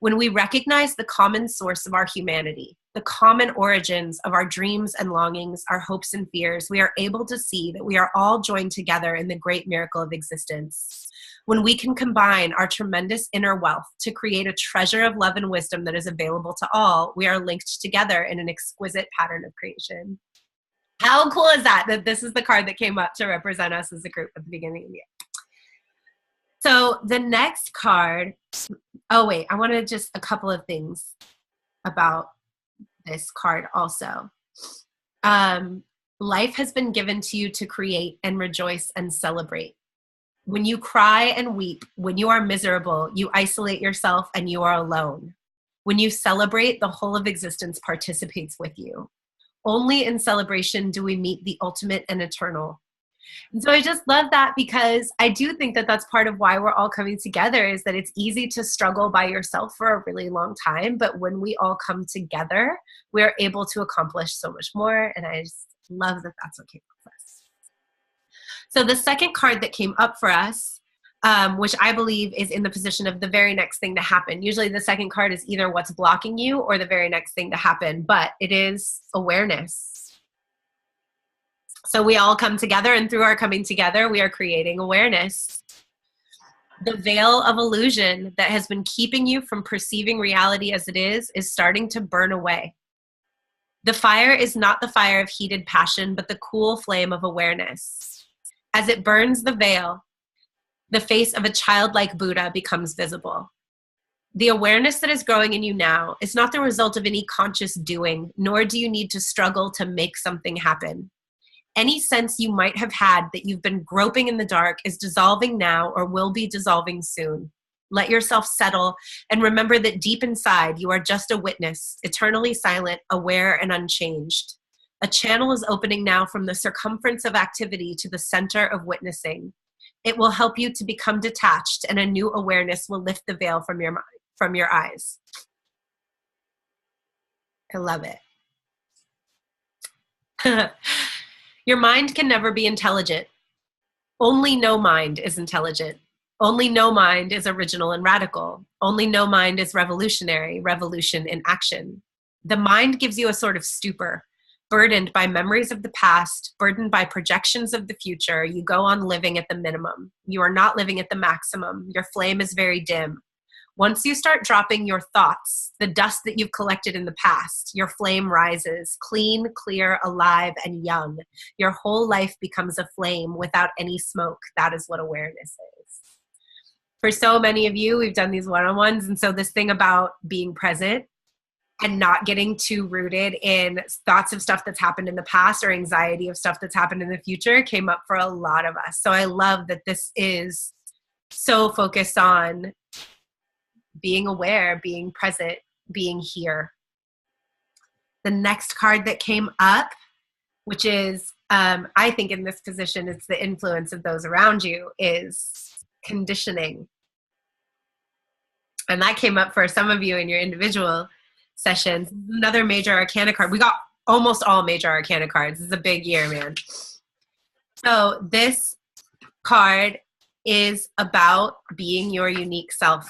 When we recognize the common source of our humanity, the common origins of our dreams and longings, our hopes and fears, we are able to see that we are all joined together in the great miracle of existence. When we can combine our tremendous inner wealth to create a treasure of love and wisdom that is available to all, we are linked together in an exquisite pattern of creation. How cool is that, that this is the card that came up to represent us as a group at the beginning of the year? So the next card, oh wait, I wanted just a couple of things about this card also. Life has been given to you to create and rejoice and celebrate. When you cry and weep, when you are miserable, you isolate yourself and you are alone. When you celebrate, the whole of existence participates with you. Only in celebration do we meet the ultimate and eternal. And so I just love that, because I do think that that's part of why we're all coming together, is that it's easy to struggle by yourself for a really long time, but when we all come together, we're able to accomplish so much more, and I just love that that's what came up for us. So the second card that came up for us, which I believe is in the position of the very next thing to happen. Usually the second card is either what's blocking you or the very next thing to happen, but it is awareness. So we all come together, and through our coming together, we are creating awareness. The veil of illusion that has been keeping you from perceiving reality as it is starting to burn away. The fire is not the fire of heated passion, but the cool flame of awareness. As it burns the veil, the face of a childlike Buddha becomes visible. The awareness that is growing in you now is not the result of any conscious doing, nor do you need to struggle to make something happen. Any sense you might have had that you've been groping in the dark is dissolving now or will be dissolving soon. Let yourself settle and remember that deep inside you are just a witness, eternally silent, aware, and unchanged. A channel is opening now from the circumference of activity to the center of witnessing. It will help you to become detached, and a new awareness will lift the veil from your eyes. I love it. Your mind can never be intelligent. Only no mind is intelligent. Only no mind is original and radical. Only no mind is revolutionary, revolution in action. The mind gives you a sort of stupor, burdened by memories of the past, burdened by projections of the future. You go on living at the minimum. You are not living at the maximum. Your flame is very dim. Once you start dropping your thoughts, the dust that you've collected in the past, your flame rises, clean, clear, alive, and young. Your whole life becomes a flame without any smoke. That is what awareness is. For so many of you, we've done these one-on-ones, and so this thing about being present and not getting too rooted in thoughts of stuff that's happened in the past or anxiety of stuff that's happened in the future came up for a lot of us. So I love that this is so focused on being aware, being present, being here. The next card that came up, which is, I think in this position, it's the influence of those around you, is conditioning. And that came up for some of you in your individual sessions. Another major arcana card. We got almost all major arcana cards. This is a big year, man. So this card is about being your unique self.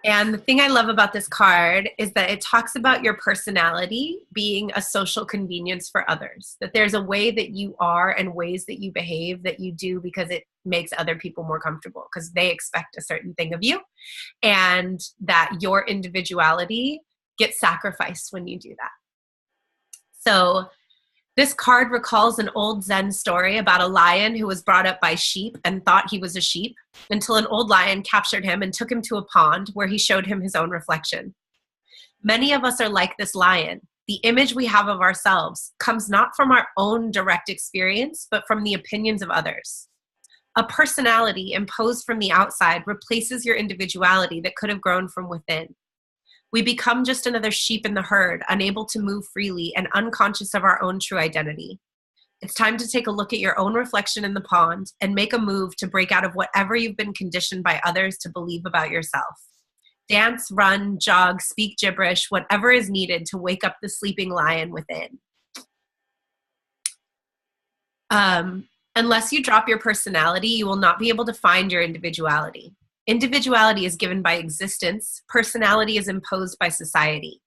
And the thing I love about this card is that it talks about your personality being a social convenience for others. That there's a way that you are and ways that you behave that you do because it makes other people more comfortable because they expect a certain thing of you. And that your individuality gets sacrificed when you do that. So this card recalls an old Zen story about a lion who was brought up by sheep and thought he was a sheep until an old lion captured him and took him to a pond where he showed him his own reflection. Many of us are like this lion. The image we have of ourselves comes not from our own direct experience, but from the opinions of others. A personality imposed from the outside replaces your individuality that could have grown from within. We become just another sheep in the herd, unable to move freely and unconscious of our own true identity. It's time to take a look at your own reflection in the pond and make a move to break out of whatever you've been conditioned by others to believe about yourself. Dance, run, jog, speak gibberish, whatever is needed to wake up the sleeping lion within. Unless you drop your personality, you will not be able to find your individuality. Individuality is given by existence. Personality is imposed by society.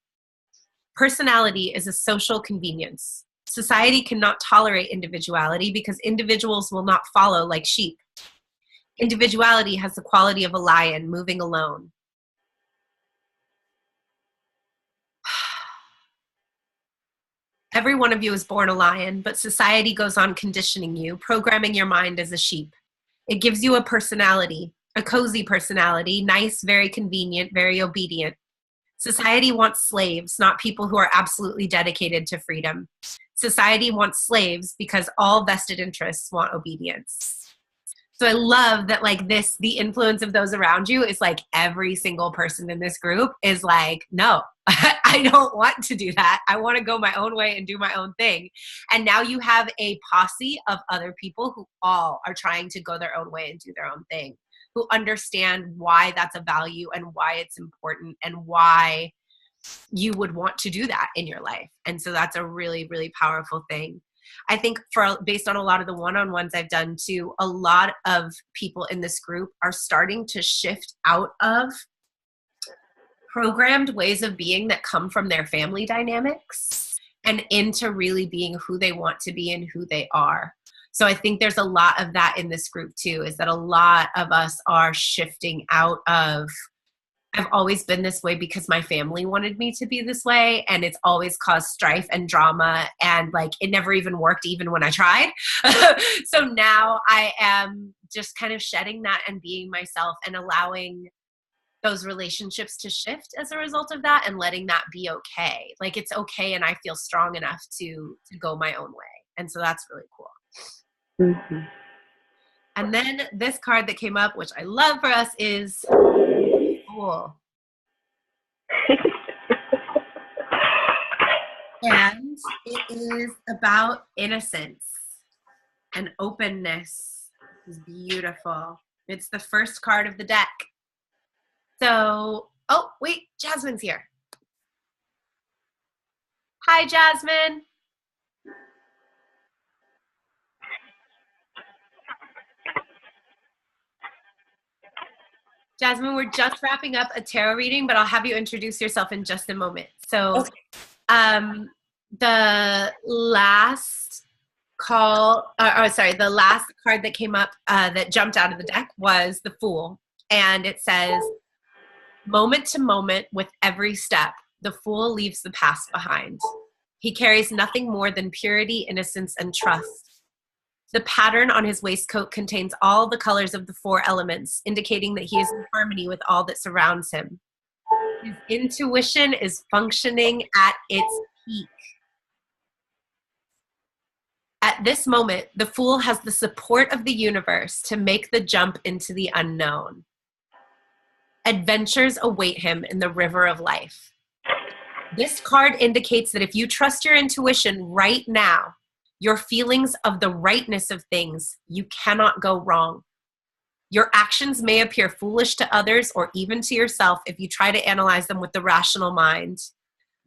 Personality is a social convenience. Society cannot tolerate individuality because individuals will not follow like sheep. Individuality has the quality of a lion moving alone. Every one of you is born a lion, but society goes on conditioning you, programming your mind as a sheep. It gives you a personality, a cozy personality, nice, very convenient, very obedient. Society wants slaves, not people who are absolutely dedicated to freedom. Society wants slaves because all vested interests want obedience. So I love that, like, this, the influence of those around you is like every single person in this group is like, no, I don't want to do that. I want to go my own way and do my own thing. And now you have a posse of other people who all are trying to go their own way and do their own thing, who understand why that's a value and why it's important and why you would want to do that in your life. And so that's a really, really powerful thing. I think based on a lot of the one-on-ones I've done too, a lot of people in this group are starting to shift out of programmed ways of being that come from their family dynamics and into really being who they want to be and who they are. So I think there's a lot of that in this group too, is that a lot of us are shifting out of, I've always been this way because my family wanted me to be this way, and it's always caused strife and drama, and like it never even worked even when I tried. So now I am just kind of shedding that and being myself and allowing those relationships to shift as a result of that and letting that be okay. Like it's okay, and I feel strong enough to go my own way. And so that's really cool. Mm-hmm. And then this card that came up, which I love for us, is Fool. And it is about innocence and openness. It's beautiful. It's the first card of the deck. So, oh, wait, Jasmine's here. Hi, Jasmine. Jasmine, we're just wrapping up a tarot reading, but I'll have you introduce yourself in just a moment. So, the last the last card that came up that jumped out of the deck was the Fool. And it says, moment to moment with every step, the fool leaves the past behind. He carries nothing more than purity, innocence, and trust. The pattern on his waistcoat contains all the colors of the 4 elements, indicating that he is in harmony with all that surrounds him. His intuition is functioning at its peak. At this moment, the fool has the support of the universe to make the jump into the unknown. Adventures await him in the river of life. This card indicates that if you trust your intuition right now, your feelings of the rightness of things, you cannot go wrong. Your actions may appear foolish to others or even to yourself if you try to analyze them with the rational mind.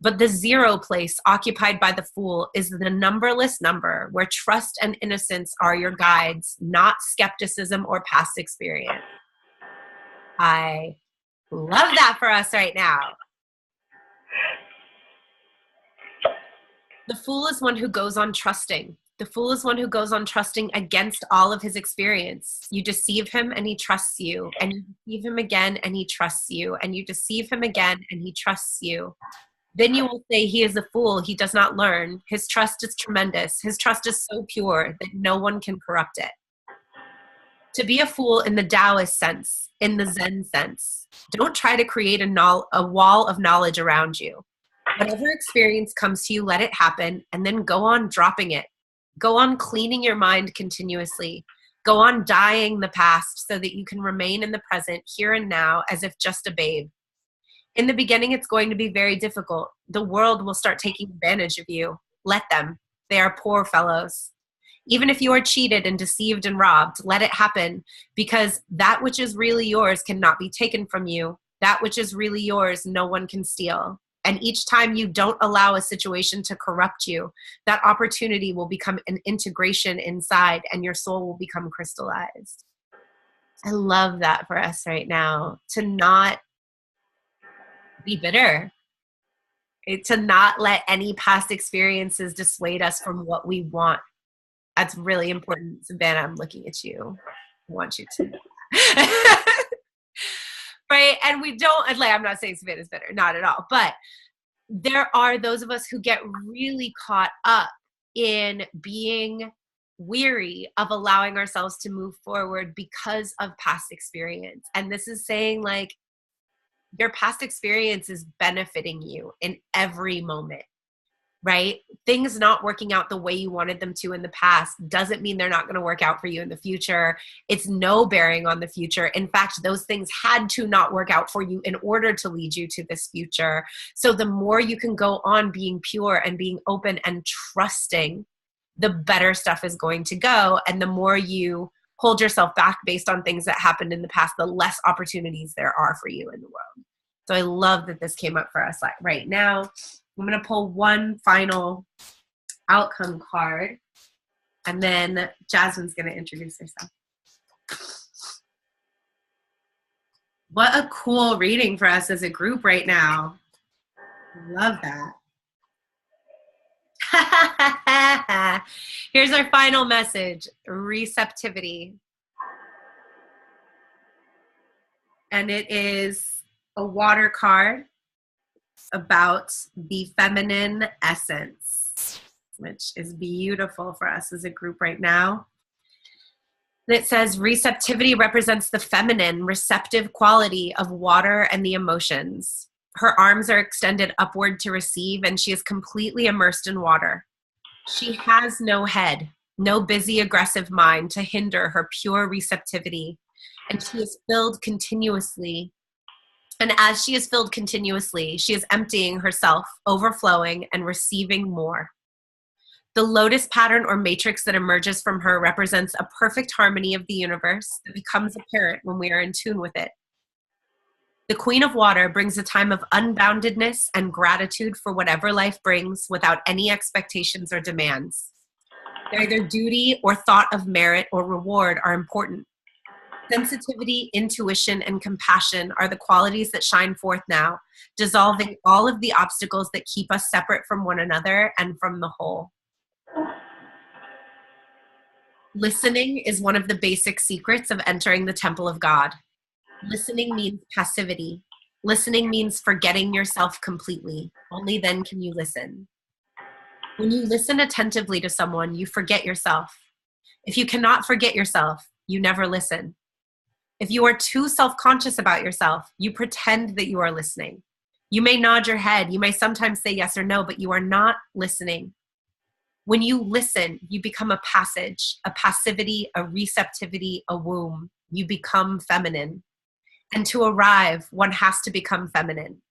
But the 0 place occupied by the fool is the numberless number where trust and innocence are your guides, not skepticism or past experience. I love that for us right now. The fool is one who goes on trusting. The fool is one who goes on trusting against all of his experience. You deceive him and he trusts you, and you deceive him again and he trusts you, and you deceive him again and he trusts you. Then you will say he is a fool, he does not learn. His trust is tremendous. His trust is so pure that no one can corrupt it. To be a fool in the Taoist sense, in the Zen sense, don't try to create a wall of knowledge around you. Whatever experience comes to you, let it happen, and then go on dropping it. Go on cleaning your mind continuously. Go on dying the past so that you can remain in the present, here and now, as if just a babe. In the beginning, it's going to be very difficult. The world will start taking advantage of you. Let them. They are poor fellows. Even if you are cheated and deceived and robbed, let it happen, because that which is really yours cannot be taken from you. That which is really yours, no one can steal. And each time you don't allow a situation to corrupt you, that opportunity will become an integration inside, and your soul will become crystallized. I love that for us right now, to not be bitter, to not let any past experiences dissuade us from what we want. That's really important. Savannah, I'm looking at you. I want you to know that. Right? And we don't, like, I'm not saying Savannah's bitter, not at all. But there are those of us who get really caught up in being weary of allowing ourselves to move forward because of past experience. And this is saying, like, your past experience is benefiting you in every moment, right? Things not working out the way you wanted them to in the past doesn't mean they're not going to work out for you in the future. It's no bearing on the future. In fact, those things had to not work out for you in order to lead you to this future. So the more you can go on being pure and being open and trusting, the better stuff is going to go. And the more you hold yourself back based on things that happened in the past, the less opportunities there are for you in the world. So I love that this came up for us right now. I'm going to pull one final outcome card, and then Jasmine's going to introduce herself. What a cool reading for us as a group right now. Love that. Here's our final message: receptivity. And it is a water card about the feminine essence, which is beautiful for us as a group right now. And it says, receptivity represents the feminine, receptive quality of water and the emotions. Her arms are extended upward to receive, and she is completely immersed in water. She has no head, no busy, aggressive mind to hinder her pure receptivity, and she is filled continuously. And as she is filled continuously, she is emptying herself, overflowing, and receiving more. The lotus pattern or matrix that emerges from her represents a perfect harmony of the universe that becomes apparent when we are in tune with it. The Queen of Water brings a time of unboundedness and gratitude for whatever life brings without any expectations or demands. Neither duty or thought of merit or reward are important. Sensitivity, intuition, and compassion are the qualities that shine forth now, dissolving all of the obstacles that keep us separate from one another and from the whole. Listening is one of the basic secrets of entering the temple of God. Listening means passivity. Listening means forgetting yourself completely. Only then can you listen. When you listen attentively to someone, you forget yourself. If you cannot forget yourself, you never listen. If you are too self-conscious about yourself, you pretend that you are listening. You may nod your head, you may sometimes say yes or no, but you are not listening. When you listen, you become a passage, a passivity, a receptivity, a womb. You become feminine. And to arrive, one has to become feminine.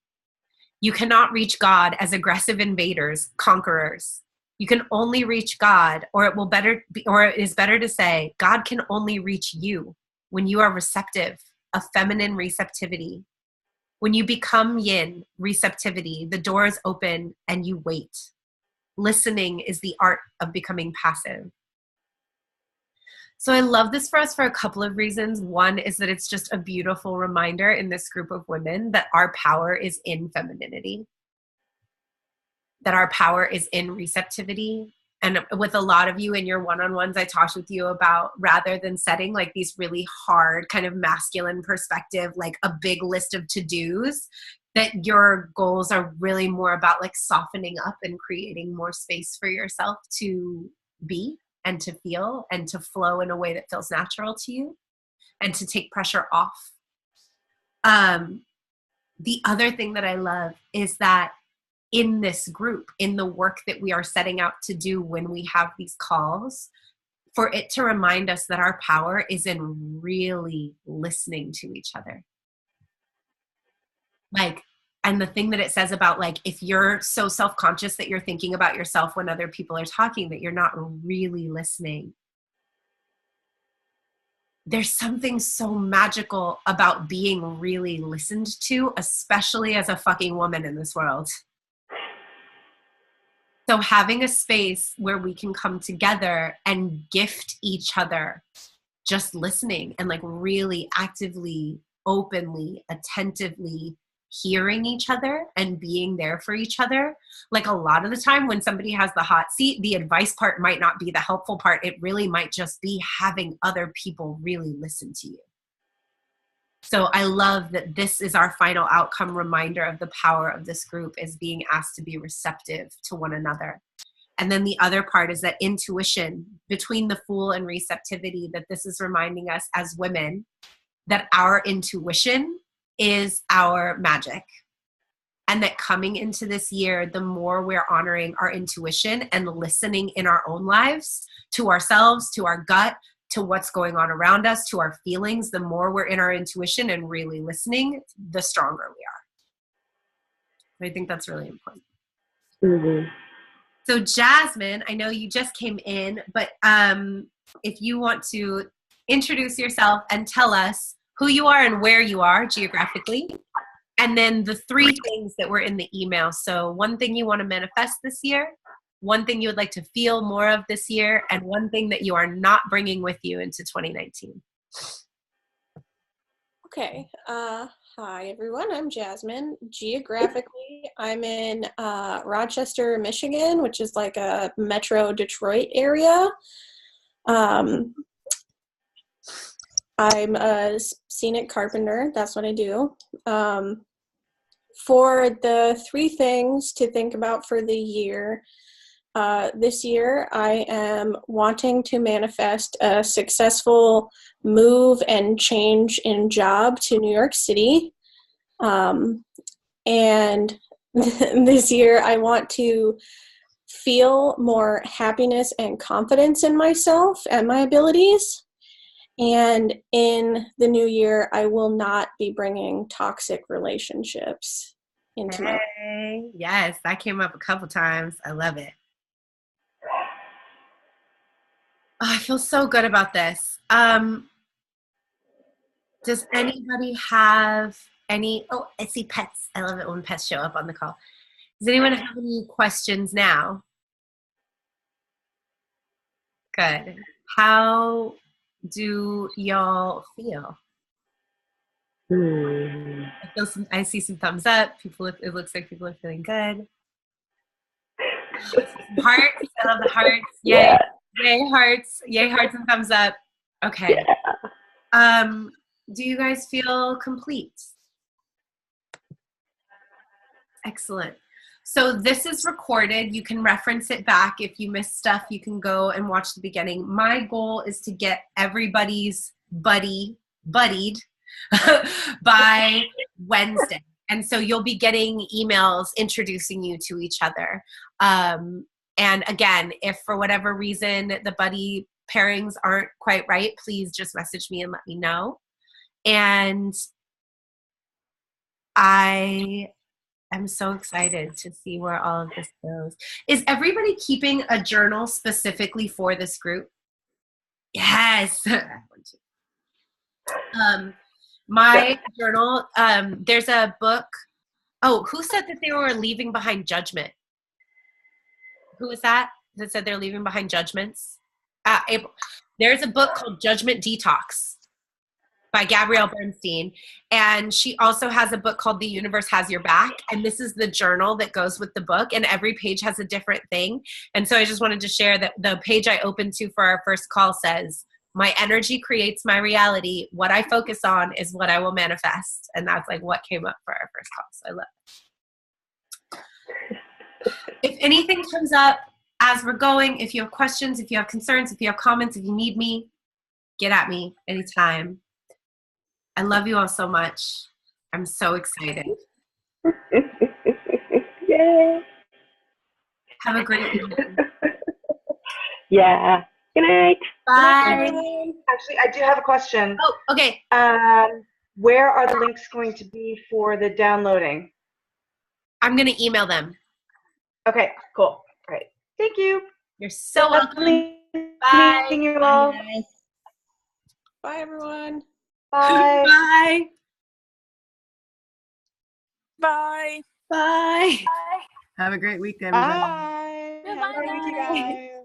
You cannot reach God as aggressive invaders, conquerors. You can only reach God, or it is better to say, God can only reach you when you are receptive, a feminine receptivity. When you become yin, receptivity, the door is open and you wait. Listening is the art of becoming passive. So I love this for us for a couple of reasons. One is that it's just a beautiful reminder in this group of women that our power is in femininity, that our power is in receptivity. And with a lot of you in your one-on-ones, I talked with you about, rather than setting like these really hard kind of masculine perspective, like a big list of to-dos, that your goals are really more about like softening up and creating more space for yourself to be and to feel and to flow in a way that feels natural to you and to take pressure off. The other thing that I love is that in this group, in the work that we are setting out to do when we have these calls, for it to remind us that our power is in really listening to each other. Like, And the thing that it says about like, if you're so self-conscious that you're thinking about yourself when other people are talking, that you're not really listening. There's something so magical about being really listened to, especially as a fucking woman in this world. So having a space where we can come together and gift each other just listening and like really actively, openly, attentively hearing each other and being there for each other. Like a lot of the time when somebody has the hot seat, the advice part might not be the helpful part. It really might just be having other people really listen to you. So I love that this is our final outcome reminder of the power of this group, is being asked to be receptive to one another. And then the other part is that intuition between the Fool and receptivity, that this is reminding us as women that our intuition is our magic. And that coming into this year, the more we're honoring our intuition and listening in our own lives to ourselves, to our gut, to what's going on around us, to our feelings, the more we're in our intuition and really listening, the stronger we are. I think that's really important. Mm-hmm. So Jasmine, I know you just came in, but if you want to introduce yourself and tell us who you are and where you are geographically, and then the 3 things that were in the email. So one thing you want to manifest this year, one thing you would like to feel more of this year, and one thing that you are not bringing with you into 2019. Okay. Hi, everyone. I'm Jasmine. Geographically, I'm in Rochester, Michigan, which is like a metro Detroit area. I'm a scenic carpenter. That's what I do. For the 3 things to think about for the year, this year I am wanting to manifest a successful move and change in job to New York City. And this year I want to feel more happiness and confidence in myself and my abilities. And in the new year, I will not be bringing toxic relationships into my life. Yes, that came up a couple times. I love it. Oh, I feel so good about this. Does anybody have any, oh, I see pets. I love it when pets show up on the call. Does anyone have any questions now? Good. How do y'all feel? I see some thumbs up. It looks like people are feeling good. Hearts. I love the hearts. Yay. Yeah. Yay, hearts. Yay, hearts and thumbs up. Okay. Yeah. Do you guys feel complete? Excellent. So this is recorded. You can reference it back. If you missed stuff, you can go and watch the beginning. My goal is to get everybody's buddied by Wednesday. And so you'll be getting emails introducing you to each other. And again, if for whatever reason the buddy pairings aren't quite right, please just message me and let me know. And I am so excited to see where all of this goes. Is everybody keeping a journal specifically for this group? Yes. My journal, there's a book. Oh, who said that they were leaving behind judgment? Who was that said they're leaving behind judgments? April. There's a book called Judgment Detox by Gabrielle Bernstein. And she also has a book called The Universe Has Your Back. And this is the journal that goes with the book. And every page has a different thing. And so I just wanted to share that the page I opened to for our first call says, my energy creates my reality. What I focus on is what I will manifest. And that's like what came up for our first call. So I love it. If anything comes up as we're going, if you have questions, if you have concerns, if you have comments, if you need me, get at me anytime. I love you all so much. I'm so excited. Yay. Have a great evening. Yeah. Good night. Bye. Actually, I do have a question. Oh, okay. Where are the links going to be for the downloading? I'm gonna email them. Okay, cool. All right. Thank you. You're so welcome. Bye. Meeting you all. Bye, everyone. Bye. Bye. Bye. Bye. Have a great week, everybody. Bye. Have a great week, you guys.